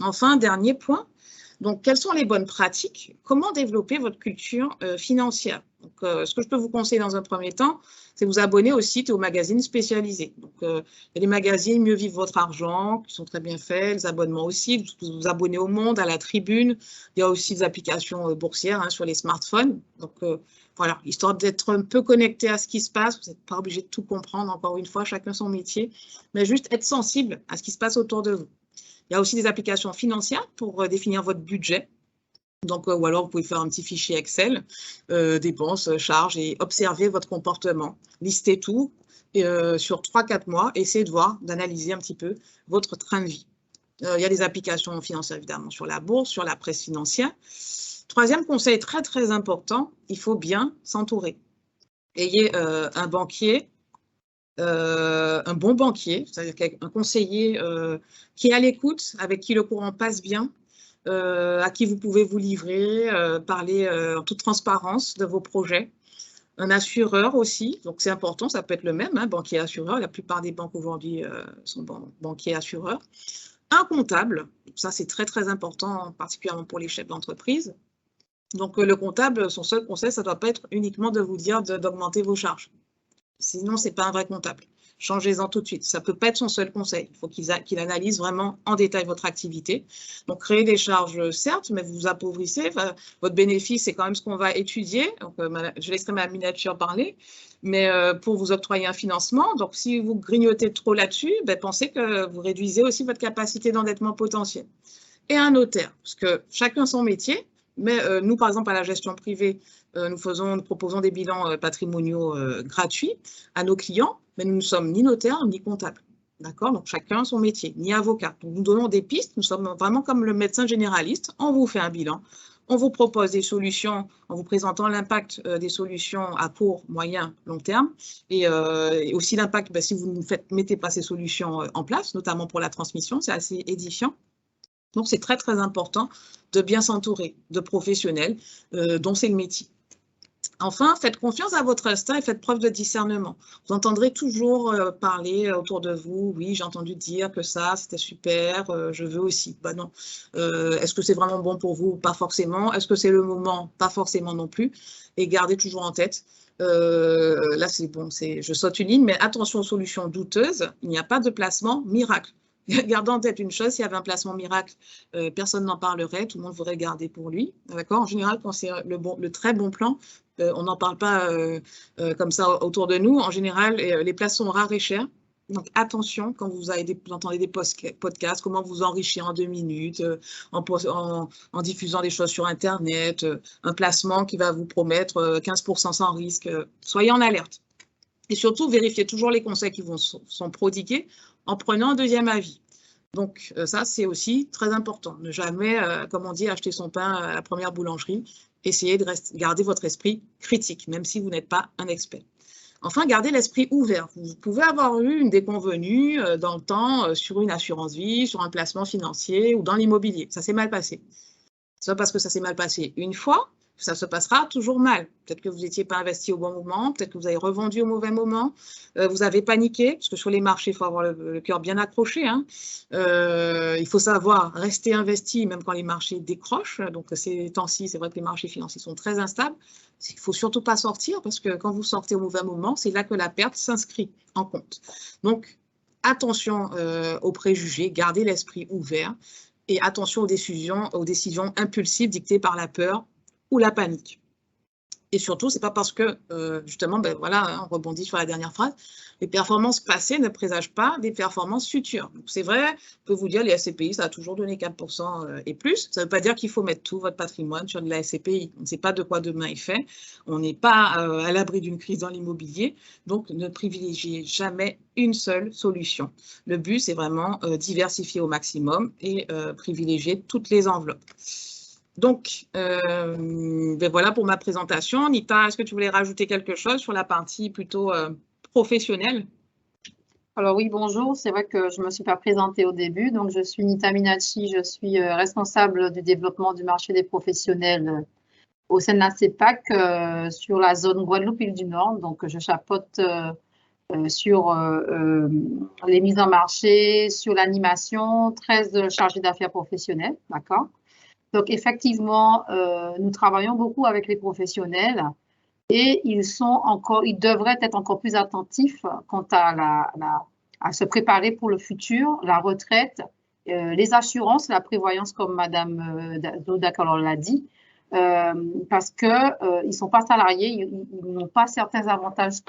Enfin, dernier point, Donc, quelles sont les bonnes pratiques? Comment développer votre culture financière? Donc, ce que je peux vous conseiller dans un premier temps, c'est vous abonner aux sites et aux magazines spécialisés. Donc, il y a des magazines Mieux vivre votre argent qui sont très bien faits, les abonnements aussi. Vous vous abonnez au Monde, à la Tribune. Il y a aussi des applications boursières hein, sur les smartphones. Donc, voilà, histoire d'être un peu connecté à ce qui se passe. Vous n'êtes pas obligé de tout comprendre, encore une fois, chacun son métier, mais juste être sensible à ce qui se passe autour de vous. Il y a aussi des applications financières pour définir votre budget. Donc, ou alors, vous pouvez faire un petit fichier Excel, dépenses, charges, et observer votre comportement. Listez tout sur 3-4 mois. Essayez de voir, d'analyser un petit peu votre train de vie. Il y a des applications financières, évidemment, sur la bourse, sur la presse financière. Troisième conseil très, très important, il faut bien s'entourer. Ayez un banquier, un bon banquier, c'est-à-dire un conseiller qui est à l'écoute, avec qui le courant passe bien, à qui vous pouvez vous livrer, parler en toute transparence de vos projets. Un assureur aussi, donc c'est important, ça peut être le même, hein, banquier assureur. La plupart des banques aujourd'hui sont banquiers assureurs. Un comptable, ça c'est très très important, particulièrement pour les chefs d'entreprise. Donc le comptable, son seul conseil, ça ne doit pas être uniquement de vous dire d'augmenter vos charges. Sinon, ce n'est pas un vrai comptable. Changez-en tout de suite. Ça ne peut pas être son seul conseil. Il faut qu'il analyse vraiment en détail votre activité. Donc, créer des charges, certes, mais vous vous appauvrissez. Enfin, votre bénéfice, c'est quand même ce qu'on va étudier. Donc, je laisserai ma miniature parler. Mais pour vous octroyer un financement, donc si vous grignotez trop là-dessus, ben, pensez que vous réduisez aussi votre capacité d'endettement potentiel. Et un notaire, parce que chacun son métier. Mais nous, par exemple, à la gestion privée, nous proposons des bilans patrimoniaux gratuits à nos clients, mais nous ne sommes ni notaires ni comptables. D'accord? Donc, chacun son métier, ni avocat. Donc, nous donnons des pistes, nous sommes vraiment comme le médecin généraliste. On vous fait un bilan, on vous propose des solutions en vous présentant l'impact des solutions à court, moyen, long terme, et aussi l'impact si vous ne mettez pas ces solutions en place, notamment pour la transmission, c'est assez édifiant. Donc, c'est très, très important de bien s'entourer de professionnels dont c'est le métier. Enfin, faites confiance à votre instinct et faites preuve de discernement. Vous entendrez toujours parler autour de vous. Oui, j'ai entendu dire que ça, c'était super, je veux aussi. Ben non. Est-ce que c'est vraiment bon pour vous? Pas forcément. Est-ce que c'est le moment? Pas forcément non plus. Et gardez toujours en tête. Là, c'est bon, je saute une ligne, mais attention aux solutions douteuses. Il n'y a pas de placement miracle. Gardez en tête une chose, s'il y avait un placement miracle, personne n'en parlerait, tout le monde voudrait garder pour lui. D'accord? En général, quand c'est le très bon plan, on n'en parle pas comme ça autour de nous. En général, les places sont rares et chères. Donc, attention quand vous entendez des podcasts, comment vous enrichir en 2 minutes, en diffusant des choses sur Internet, un placement qui va vous promettre 15% sans risque. Soyez en alerte. Et surtout, vérifiez toujours les conseils qui sont prodigués en prenant un deuxième avis. Donc, ça, c'est aussi très important. Ne jamais, comme on dit, acheter son pain à la première boulangerie. Essayez de garder votre esprit critique, même si vous n'êtes pas un expert. Enfin, gardez l'esprit ouvert. Vous pouvez avoir eu une déconvenue dans le temps sur une assurance vie, sur un placement financier ou dans l'immobilier. Ça s'est mal passé. C'est pas parce que ça s'est mal passé une fois, ça se passera toujours mal. Peut-être que vous n'étiez pas investi au bon moment, peut-être que vous avez revendu au mauvais moment, vous avez paniqué, parce que sur les marchés, il faut avoir le cœur bien accroché. Hein. Il faut savoir rester investi même quand les marchés décrochent. Donc ces temps-ci, c'est vrai que les marchés financiers sont très instables. Il ne faut surtout pas sortir, parce que quand vous sortez au mauvais moment, c'est là que la perte s'inscrit en compte. Donc attention aux préjugés, gardez l'esprit ouvert et attention aux décisions impulsives dictées par la peur ou la panique. Et surtout, ce n'est pas parce que, justement, ben voilà, on rebondit sur la dernière phrase, les performances passées ne présagent pas des performances futures. C'est vrai, je peux vous dire, les SCPI, ça a toujours donné 4% et plus. Ça ne veut pas dire qu'il faut mettre tout votre patrimoine sur de la SCPI. On ne sait pas de quoi demain est fait. On n'est pas à l'abri d'une crise dans l'immobilier. Donc, ne privilégiez jamais une seule solution. Le but, c'est vraiment diversifier au maximum et privilégier toutes les enveloppes. Donc, ben voilà pour ma présentation. Nita, est-ce que tu voulais rajouter quelque chose sur la partie plutôt professionnelle? Alors oui, bonjour. C'est vrai que je ne me suis pas présentée au début. Donc, je suis Nita Minacci, je suis responsable du développement du marché des professionnels au sein de la CEPAC sur la zone Guadeloupe-Île du Nord. Donc, je chapeaute sur les mises en marché, sur l'animation, 13 chargés d'affaires professionnels, d'accord? Donc, effectivement, nous travaillons beaucoup avec les professionnels et ils devraient être encore plus attentifs quant à se préparer pour le futur, la retraite, les assurances, la prévoyance, comme Madame Dakalor l'a dit, parce qu'ils ne sont pas salariés, ils n'ont pas certains avantages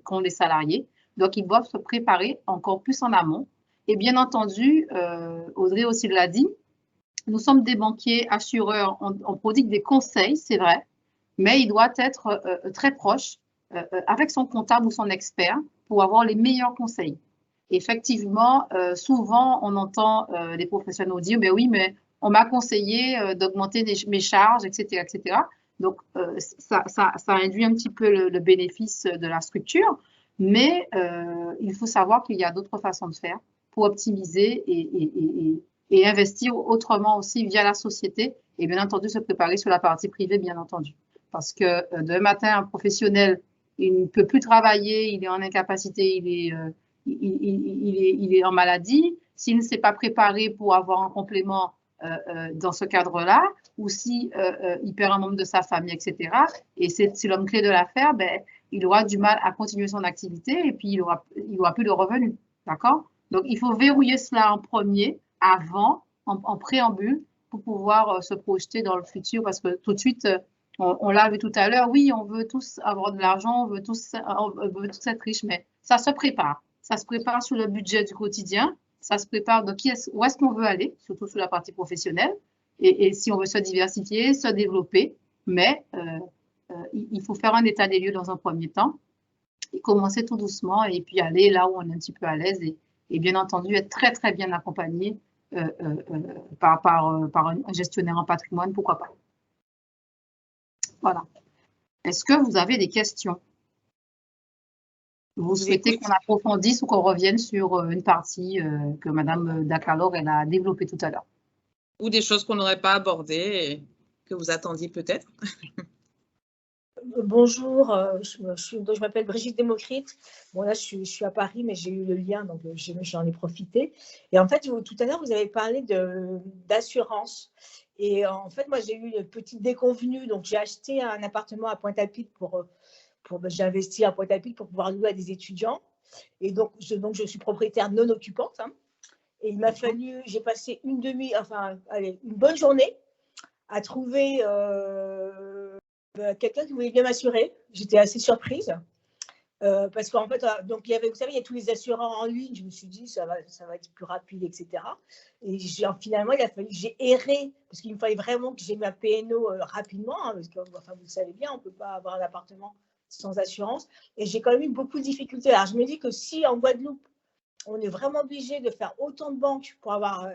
qu'ont les salariés. Donc, ils doivent se préparer encore plus en amont. Et bien entendu, Audrey aussi l'a dit, nous sommes des banquiers assureurs, on prodigue des conseils, c'est vrai, mais il doit être très proche avec son comptable ou son expert pour avoir les meilleurs conseils. Effectivement, souvent, on entend les professionnels dire, mais oui, mais on m'a conseillé d'augmenter mes charges, etc., etc. Donc, ça induit un petit peu le bénéfice de la structure, mais il faut savoir qu'il y a d'autres façons de faire pour optimiser et investir autrement aussi via la société et bien entendu se préparer sur la partie privée, bien entendu. Parce que demain matin, un professionnel, il ne peut plus travailler, il est en incapacité, il est en maladie. S'il ne s'est pas préparé pour avoir un complément dans ce cadre-là, ou si il perd un membre de sa famille, etc., et c'est l'homme clé de l'affaire, ben, il aura du mal à continuer son activité et puis il aura plus de revenus. D'accord? Donc, il faut verrouiller cela en premier, avant, en préambule, pour pouvoir se projeter dans le futur, parce que tout de suite, on l'a vu tout à l'heure, oui, on veut tous avoir de l'argent, on veut tous être riches, mais ça se prépare. Ça se prépare sur le budget du quotidien, ça se prépare de où est-ce qu'on veut aller, surtout sur la partie professionnelle, et si on veut se diversifier, se développer, mais il faut faire un état des lieux dans un premier temps, et commencer tout doucement, et puis aller là où on est un petit peu à l'aise, et bien entendu être très très bien accompagné par un gestionnaire en patrimoine, pourquoi pas. Voilà. Est-ce que vous avez des questions? Vous souhaitez qu'on approfondisse ou qu'on revienne sur une partie que Madame Dakalor elle a développée tout à l'heure? Ou des choses qu'on n'aurait pas abordées et que vous attendiez peut-être? Bonjour, je m'appelle Brigitte Démocrite. Bon, là, je suis à Paris, mais j'ai eu le lien, donc j'en ai profité. Et en fait, tout à l'heure, vous avez parlé d'assurance. Et en fait, moi, j'ai eu une petite déconvenue. Donc, j'ai acheté un appartement à Pointe-à-Pitre j'ai investi à Pointe-à-Pitre pour pouvoir louer à des étudiants. Et donc, je suis propriétaire non occupante. Hein. Et il m'a fallu, j'ai passé une bonne journée à trouver quelqu'un qui voulait bien m'assurer. J'étais assez surprise. Parce qu'en fait, donc vous savez, il y a tous les assureurs en ligne. Je me suis dit, ça va être plus rapide, etc. Et finalement, il a fallu que j'ai erré, parce qu'il me fallait vraiment que j'ai ma PNO rapidement, hein, parce que, enfin, vous le savez bien, on ne peut pas avoir un appartement sans assurance. Et j'ai quand même eu beaucoup de difficultés. Alors, je me dis que si en Guadeloupe, on est vraiment obligé de faire autant de banques pour avoir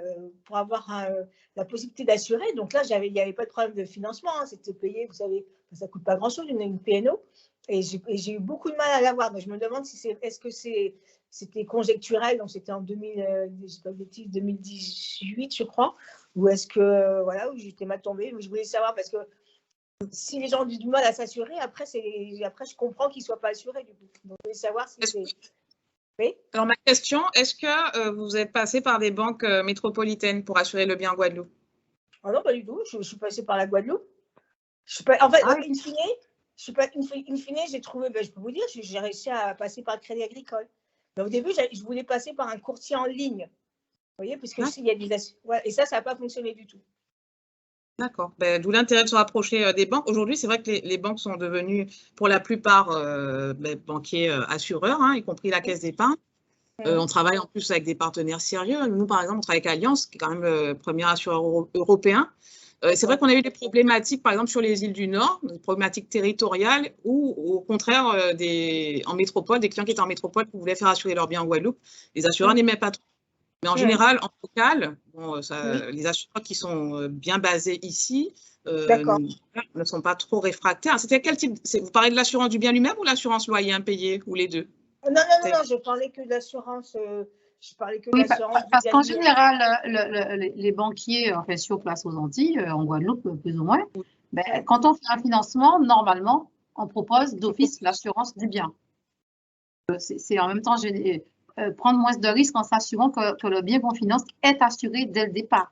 la possibilité d'assurer. Donc là, il n'y avait pas de problème de financement. Hein, c'était payé, vous savez, ça ne coûte pas grand-chose, une PNO. Et j'ai eu beaucoup de mal à l'avoir. Donc, je me demande est-ce que c'était conjecturel, donc c'était en 2018, je crois, ou est-ce que, voilà, où j'étais mal tombée. Je voulais savoir, parce que si les gens ont du mal à s'assurer, après, je comprends qu'ils ne soient pas assurés, du coup. Donc, je voulais savoir si c'est... Oui. Alors, ma question, est-ce que vous êtes passé par des banques métropolitaines pour assurer le bien en Guadeloupe? Ah non, pas du tout. Je suis passée par la Guadeloupe. En fait, in fine, j'ai trouvé, je peux vous dire, j'ai réussi à passer par le Crédit Agricole. Mais au début, je voulais passer par un courtier en ligne. Vous voyez, parce que il y a et ça n'a pas fonctionné du tout. D'accord. D'où l'intérêt de se rapprocher des banques. Aujourd'hui, c'est vrai que les banques sont devenues, pour la plupart, banquiers assureurs, hein, y compris la Caisse d'épargne. On travaille en plus avec des partenaires sérieux. Nous, par exemple, on travaille avec Allianz, qui est quand même le premier assureur européen. C'est vrai qu'on a eu des problématiques, par exemple, sur les îles du Nord, des problématiques territoriales, ou au contraire, en métropole, des clients qui étaient en métropole qui voulaient faire assurer leurs biens en Guadeloupe. Les assureurs n'aimaient pas trop. Mais en général, en local, les assureurs qui sont bien basés ici ne sont pas trop réfractaires. C'était quel type? Vous parlez de l'assurance du bien lui-même ou l'assurance loyer impayé, ou les deux? Non, je parlais que de l'assurance. Parce qu'en général, les banquiers sur place aux Antilles, en Guadeloupe plus ou moins, quand on fait un financement, normalement, on propose d'office l'assurance du bien. C'est en même temps prendre moins de risques en s'assurant que le bien qu'on finance est assuré dès le départ.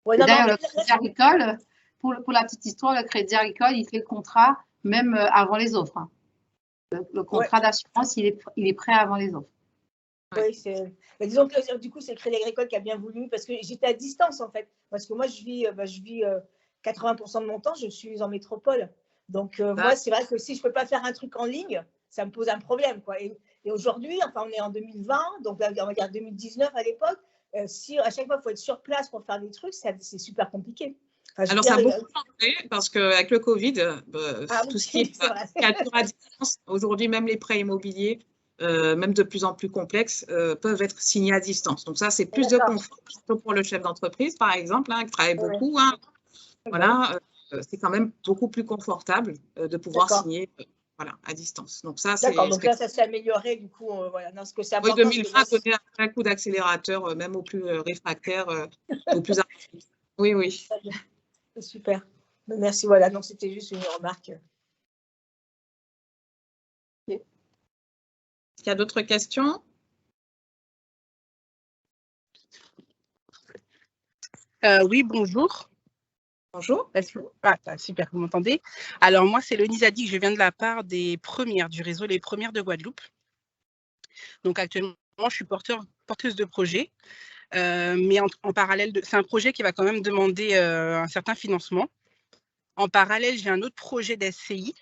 Ouais, non, D'ailleurs, le Crédit Agricole, pour la petite histoire, le Crédit Agricole, il fait le contrat même avant les offres. Hein. Le contrat d'assurance, il est prêt avant les offres. Oui, mais disons que du coup, c'est le Crédit Agricole qui a bien voulu, parce que j'étais à distance en fait. Parce que moi, je vis 80% de mon temps, je suis en métropole. Donc, moi, c'est vrai que si je ne peux pas faire un truc en ligne, ça me pose un problème, quoi. Et aujourd'hui, enfin, on est en 2020, donc on va dire 2019 à l'époque, si à chaque fois, il faut être sur place pour faire des trucs, c'est super compliqué. Enfin, alors, ça a beaucoup changé parce qu'avec le Covid, tout ce qui est calcul à distance, aujourd'hui, même les prêts immobiliers, même de plus en plus complexes, peuvent être signés à distance. Donc ça, c'est plus de confort, surtout pour le chef d'entreprise, par exemple, hein, qui travaille beaucoup. Hein. Voilà, c'est quand même beaucoup plus confortable de pouvoir signer voilà, à distance. Donc ça, c'est… D'accord, donc là, ça s'est amélioré, du coup, voilà. Non, ce que c'est important, oui, 2020 a donné un coup d'accélérateur, même aux plus réfractaires, aux plus… Oui, oui. C'est super. Merci, voilà, donc c'était juste une remarque. Est-ce qu'il y a d'autres questions? Oui, bonjour. Bonjour. Ah, super, vous m'entendez? Alors, moi, c'est Lenise Zadig, je viens de la part des premières, du réseau Les Premières de Guadeloupe. Donc, actuellement, je suis porteuse de projet, mais en parallèle, c'est un projet qui va quand même demander un certain financement. En parallèle, j'ai un autre projet d'SCI.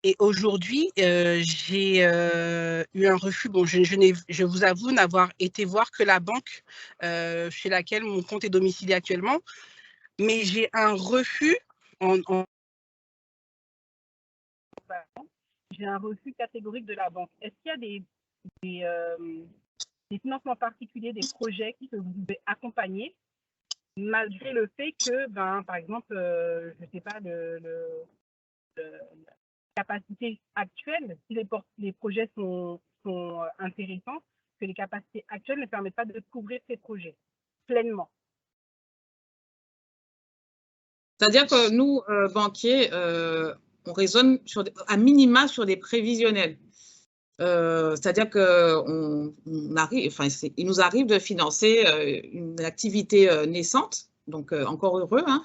Et aujourd'hui, j'ai eu un refus. Bon, je vous avoue n'avoir été voir que la banque chez laquelle mon compte est domicilié actuellement. Mais j'ai un refus j'ai un refus catégorique de la banque. Est-ce qu'il y a des financements particuliers, des projets que vous pouvez accompagner, malgré le fait que, par exemple, je ne sais pas, la capacité actuelle, si les projets sont intéressants, que les capacités actuelles ne permettent pas de couvrir ces projets pleinement. C'est-à-dire que nous, banquiers, on raisonne à minima sur des prévisionnels. C'est-à-dire qu'il nous arrive de financer une activité naissante, donc encore heureux. Hein.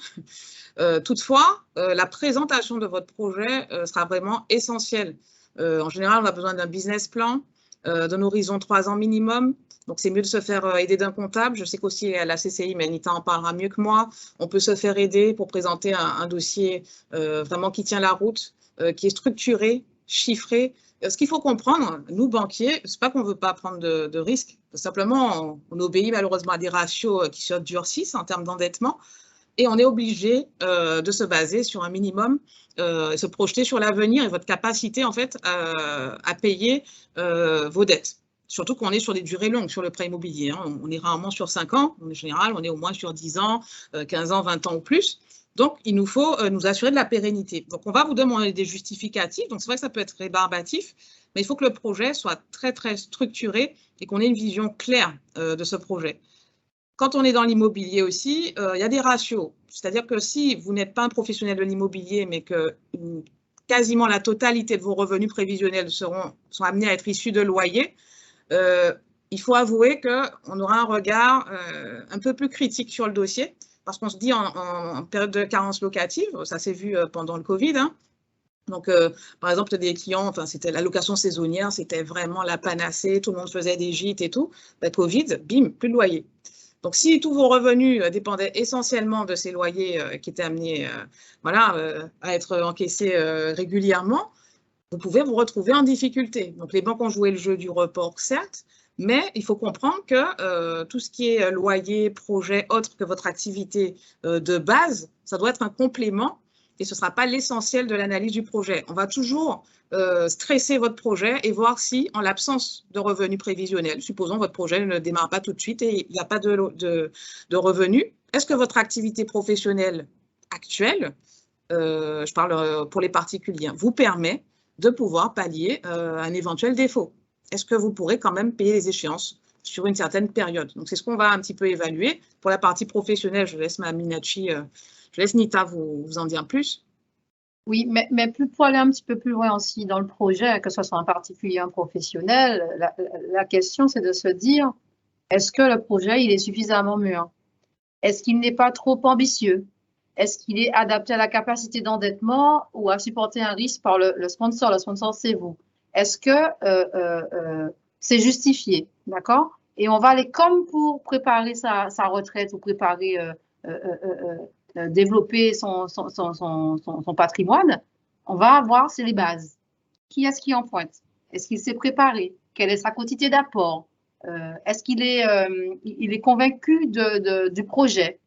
Toutefois, la présentation de votre projet sera vraiment essentielle. En général, on a besoin d'un business plan, d'un horizon 3 ans minimum. Donc, c'est mieux de se faire aider d'un comptable. Je sais qu'aussi à la CCI, mais Anita en parlera mieux que moi. On peut se faire aider pour présenter un dossier vraiment qui tient la route, qui est structuré, chiffré. Ce qu'il faut comprendre, nous, banquiers, ce n'est pas qu'on ne veut pas prendre de risques. Simplement, on obéit malheureusement à des ratios qui se durcissent en termes d'endettement. Et on est obligé de se baser sur un minimum, se projeter sur l'avenir et votre capacité, en fait, à payer vos dettes. Surtout qu'on est sur des durées longues sur le prêt immobilier. Hein. On est rarement sur 5 ans. En général, on est au moins sur 10 ans, 15 ans, 20 ans ou plus. Donc, il nous faut nous assurer de la pérennité. Donc, on va vous demander des justificatifs. Donc, c'est vrai que ça peut être rébarbatif, mais il faut que le projet soit très, très structuré et qu'on ait une vision claire de ce projet. Quand on est dans l'immobilier aussi, il y a des ratios. C'est-à-dire que si vous n'êtes pas un professionnel de l'immobilier, mais que quasiment la totalité de vos revenus prévisionnels sont amenés à être issus de loyers, il faut avouer qu'on aura un regard un peu plus critique sur le dossier, parce qu'on se dit en période de carence locative, ça s'est vu pendant le Covid, hein. Donc, par exemple, des clients, c'était la location saisonnière, c'était vraiment la panacée, tout le monde faisait des gîtes et tout. Covid, bim, plus de loyer. Donc, si tous vos revenus dépendaient essentiellement de ces loyers qui étaient amenés à être encaissés régulièrement, vous pouvez vous retrouver en difficulté. Donc, les banques ont joué le jeu du report, certes, mais il faut comprendre que tout ce qui est loyer, projet, autre que votre activité de base, ça doit être un complément et ce ne sera pas l'essentiel de l'analyse du projet. On va toujours stresser votre projet et voir si, en l'absence de revenus prévisionnels, supposons votre projet ne démarre pas tout de suite et il n'y a pas de revenus, est-ce que votre activité professionnelle actuelle, je parle pour les particuliers, vous permet de pouvoir pallier un éventuel défaut? Est-ce que vous pourrez quand même payer les échéances sur une certaine période? Donc, c'est ce qu'on va un petit peu évaluer. Pour la partie professionnelle, je laisse je laisse Nita vous en dire plus. Oui, mais pour aller un petit peu plus loin aussi dans le projet, que ce soit un particulier, un professionnel, la question, c'est de se dire, est-ce que le projet, il est suffisamment mûr? Est-ce qu'il n'est pas trop ambitieux? Est-ce qu'il est adapté à la capacité d'endettement ou à supporter un risque par le sponsor? Le sponsor, c'est vous. Est-ce que c'est justifié? D'accord? Et on va aller comme pour préparer sa retraite ou préparer, développer son patrimoine, on va voir c'est les bases. Qui est-ce qui en pointe? Est-ce qu'il s'est préparé? Quelle est sa quantité d'apport? Est-ce qu'il est convaincu du projet?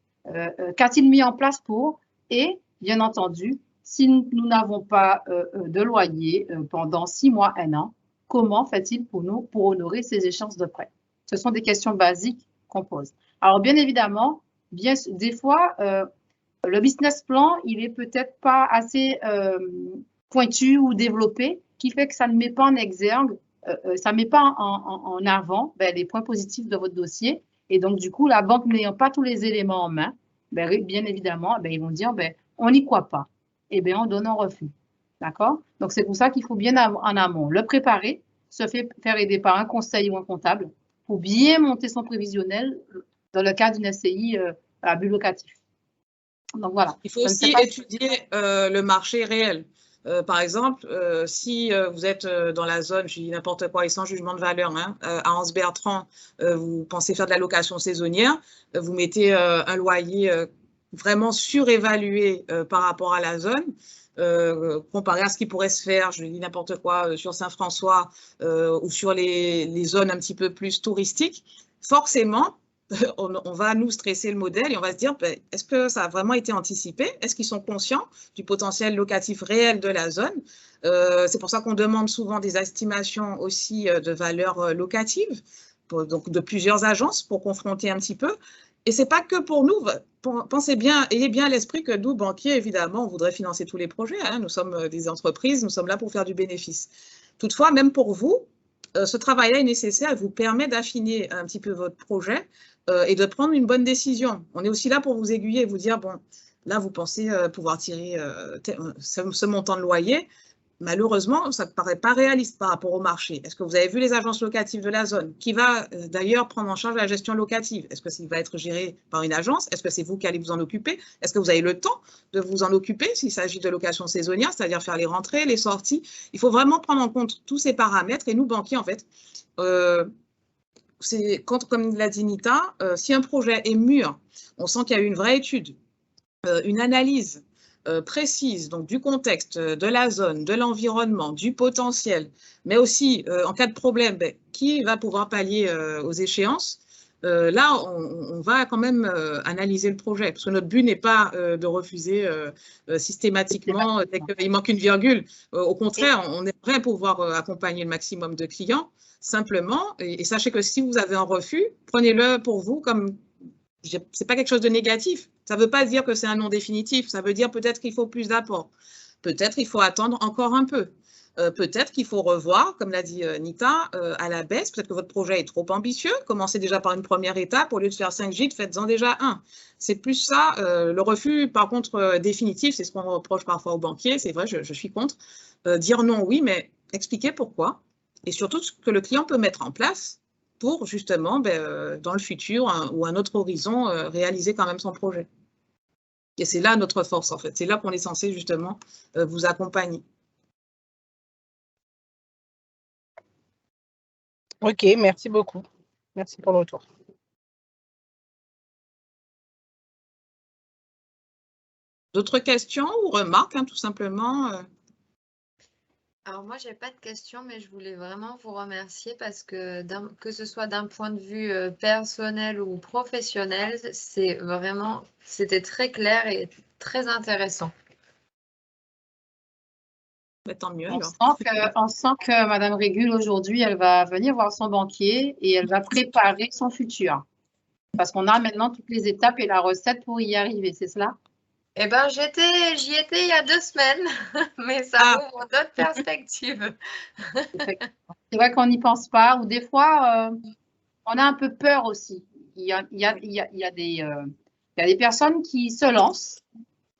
Qu'a-t-il mis en place pour? Et bien entendu, si nous n'avons pas de loyer pendant 6 mois, 1 an, comment fait-il pour nous pour honorer ces échéances de prêt? Ce sont des questions basiques qu'on pose. Alors, bien évidemment, des fois, le business plan, il est peut-être pas assez pointu ou développé, qui fait que ça ne met pas en exergue, ça ne met pas en avant les points positifs de votre dossier. Et donc, du coup, la banque n'ayant pas tous les éléments en main, bien évidemment, ils vont dire, on n'y croit pas. Et bien, on donne un refus. D'accord? Donc, c'est pour ça qu'il faut bien en amont le préparer, se faire aider par un conseil ou un comptable pour bien monter son prévisionnel dans le cas d'une SCI à but locatif. Donc, voilà. Il faut aussi étudier le marché réel. Par exemple, si vous êtes dans la zone, je dis n'importe quoi et sans jugement de valeur, hein, à Anse-Bertrand, vous pensez faire de la location saisonnière, vous mettez un loyer vraiment surévalué par rapport à la zone, comparé à ce qui pourrait se faire, je dis n'importe quoi, sur Saint-François ou sur les zones un petit peu plus touristiques, forcément, on va nous stresser le modèle et on va se dire, est-ce que ça a vraiment été anticipé? Est-ce qu'ils sont conscients du potentiel locatif réel de la zone? C'est pour ça qu'on demande souvent des estimations aussi de valeur locative, donc de plusieurs agences pour confronter un petit peu. Et ce n'est pas que pour nous. Pensez bien, ayez bien à l'esprit que nous, banquiers, évidemment, on voudrait financer tous les projets. Hein. Nous sommes des entreprises, nous sommes là pour faire du bénéfice. Toutefois, même pour vous, ce travail-là est nécessaire et vous permet d'affiner un petit peu votre projet et de prendre une bonne décision. On est aussi là pour vous aiguiller et vous dire, bon, là, vous pensez pouvoir tirer ce montant de loyer. Malheureusement, ça ne paraît pas réaliste par rapport au marché. Est-ce que vous avez vu les agences locatives de la zone? Qui va d'ailleurs prendre en charge la gestion locative? Est-ce que ça va être géré par une agence? Est-ce que c'est vous qui allez vous en occuper? Est-ce que vous avez le temps de vous en occuper s'il s'agit de location saisonnière, c'est-à-dire faire les rentrées, les sorties? Il faut vraiment prendre en compte tous ces paramètres. Et nous, banquiers, en fait, comme l'a dit Nita, si un projet est mûr, on sent qu'il y a eu une vraie étude, une analyse précise, donc du contexte, de la zone, de l'environnement, du potentiel, mais aussi en cas de problème, qui va pouvoir pallier aux échéances. Là, on va quand même analyser le projet, parce que notre but n'est pas de refuser systématiquement dès qu'il manque une virgule. Au contraire, on aimerait pouvoir accompagner le maximum de clients, simplement, et sachez que si vous avez un refus, prenez-le pour vous comme, c'est pas quelque chose de négatif. Ça ne veut pas dire que c'est un non définitif, ça veut dire peut-être qu'il faut plus d'apports, peut-être il faut attendre encore un peu. Peut-être qu'il faut revoir, comme l'a dit Nita, à la baisse. Peut-être que votre projet est trop ambitieux. Commencez déjà par une première étape. Au lieu de faire 5 gîtes, faites-en déjà un. C'est plus ça. Le refus, par contre, définitif, c'est ce qu'on reproche parfois aux banquiers. C'est vrai, je suis contre. Dire non, oui, mais expliquer pourquoi. Et surtout ce que le client peut mettre en place pour justement, dans le futur ou un autre horizon, réaliser quand même son projet. Et c'est là notre force, en fait. C'est là qu'on est censé justement vous accompagner. Ok, merci beaucoup. Merci pour le retour. D'autres questions ou remarques, hein, tout simplement Alors moi, je n'ai pas de questions, mais je voulais vraiment vous remercier parce que ce soit d'un point de vue personnel ou professionnel, c'était très clair et très intéressant. Tant mieux. On sent que Madame Régul, aujourd'hui, elle va venir voir son banquier et elle va préparer son futur. Parce qu'on a maintenant toutes les étapes et la recette pour y arriver, c'est cela? Eh bien, j'y étais il y a 2 semaines, mais ça ouvre d'autres perspectives. C'est vrai qu'on n'y pense pas, ou des fois, on a un peu peur aussi. Il y a des personnes qui se lancent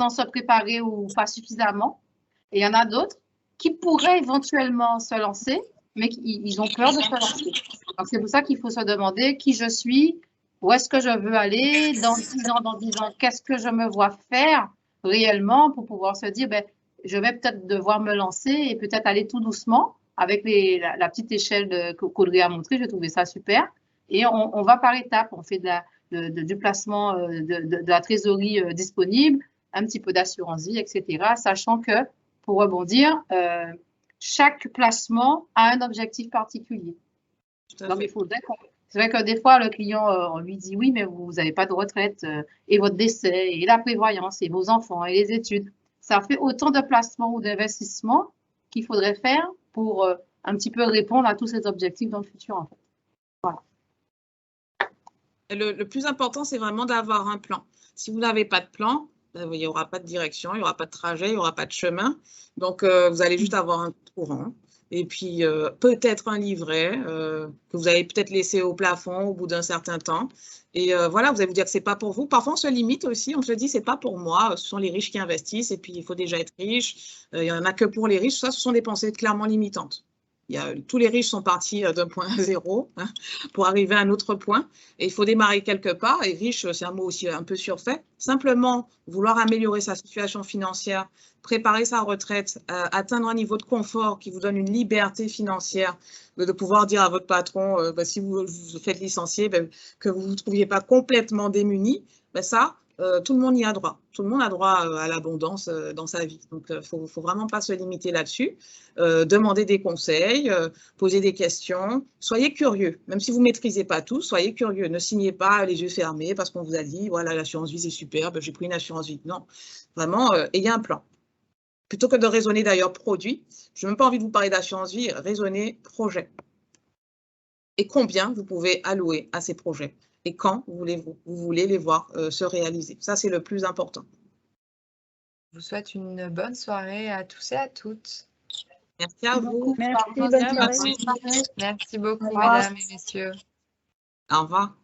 sans se préparer ou pas suffisamment. Et il y en a d'autres qui pourraient éventuellement se lancer, mais ils ont peur de se lancer. Donc, c'est pour ça qu'il faut se demander qui je suis, où est-ce que je veux aller dans 10 ans, qu'est-ce que je me vois faire réellement pour pouvoir se dire, ben, je vais peut-être devoir me lancer et peut-être aller tout doucement avec la petite échelle qu'Audrey a montré. J'ai trouvé ça super. Et on va par étapes. On fait du placement de la trésorerie disponible, un petit peu d'assurance vie, etc. Sachant que, pour rebondir, chaque placement a un objectif particulier. Donc, il faudrait qu'on... C'est vrai que des fois, le client, on lui dit oui, mais vous n'avez pas de retraite et votre décès et la prévoyance et vos enfants et les études. Ça fait autant de placements ou d'investissements qu'il faudrait faire pour un petit peu répondre à tous ces objectifs dans le futur, en fait. Voilà. Le plus important, c'est vraiment d'avoir un plan. Si vous n'avez pas de plan, il n'y aura pas de direction, il n'y aura pas de trajet, il n'y aura pas de chemin. Donc, vous allez juste avoir un courant. Et puis, peut-être un livret que vous avez peut-être laissé au plafond au bout d'un certain temps. Et voilà, vous allez vous dire que ce n'est pas pour vous. Parfois, on se limite aussi. On se dit, ce n'est pas pour moi. Ce sont les riches qui investissent. Et puis, il faut déjà être riche. Il n'y en a que pour les riches. Ça, ce sont des pensées clairement limitantes. Tous les riches sont partis d'un point à zéro pour arriver à un autre point. Et il faut démarrer quelque part. Et riche, c'est un mot aussi un peu surfait. Simplement, vouloir améliorer sa situation financière, préparer sa retraite, atteindre un niveau de confort qui vous donne une liberté financière, de pouvoir dire à votre patron, si vous vous faites licencier, que vous ne vous trouviez pas complètement démuni, ça, tout le monde y a droit. Tout le monde a droit à l'abondance dans sa vie. Donc, il ne faut vraiment pas se limiter là-dessus. Demander des conseils, poser des questions. Soyez curieux. Même si vous ne maîtrisez pas tout, soyez curieux. Ne signez pas les yeux fermés parce qu'on vous a dit, voilà, l'assurance vie, c'est super, j'ai pris une assurance vie. Non, vraiment, ayez un plan. Plutôt que de raisonner d'ailleurs produit, je n'ai même pas envie de vous parler d'assurance vie, raisonnez projet. Et combien vous pouvez allouer à ces projets et quand vous voulez les voir se réaliser. Ça, c'est le plus important. Je vous souhaite une bonne soirée à tous et à toutes. Merci à vous. Merci, bonne soirée. Merci beaucoup, mesdames et messieurs. Au revoir.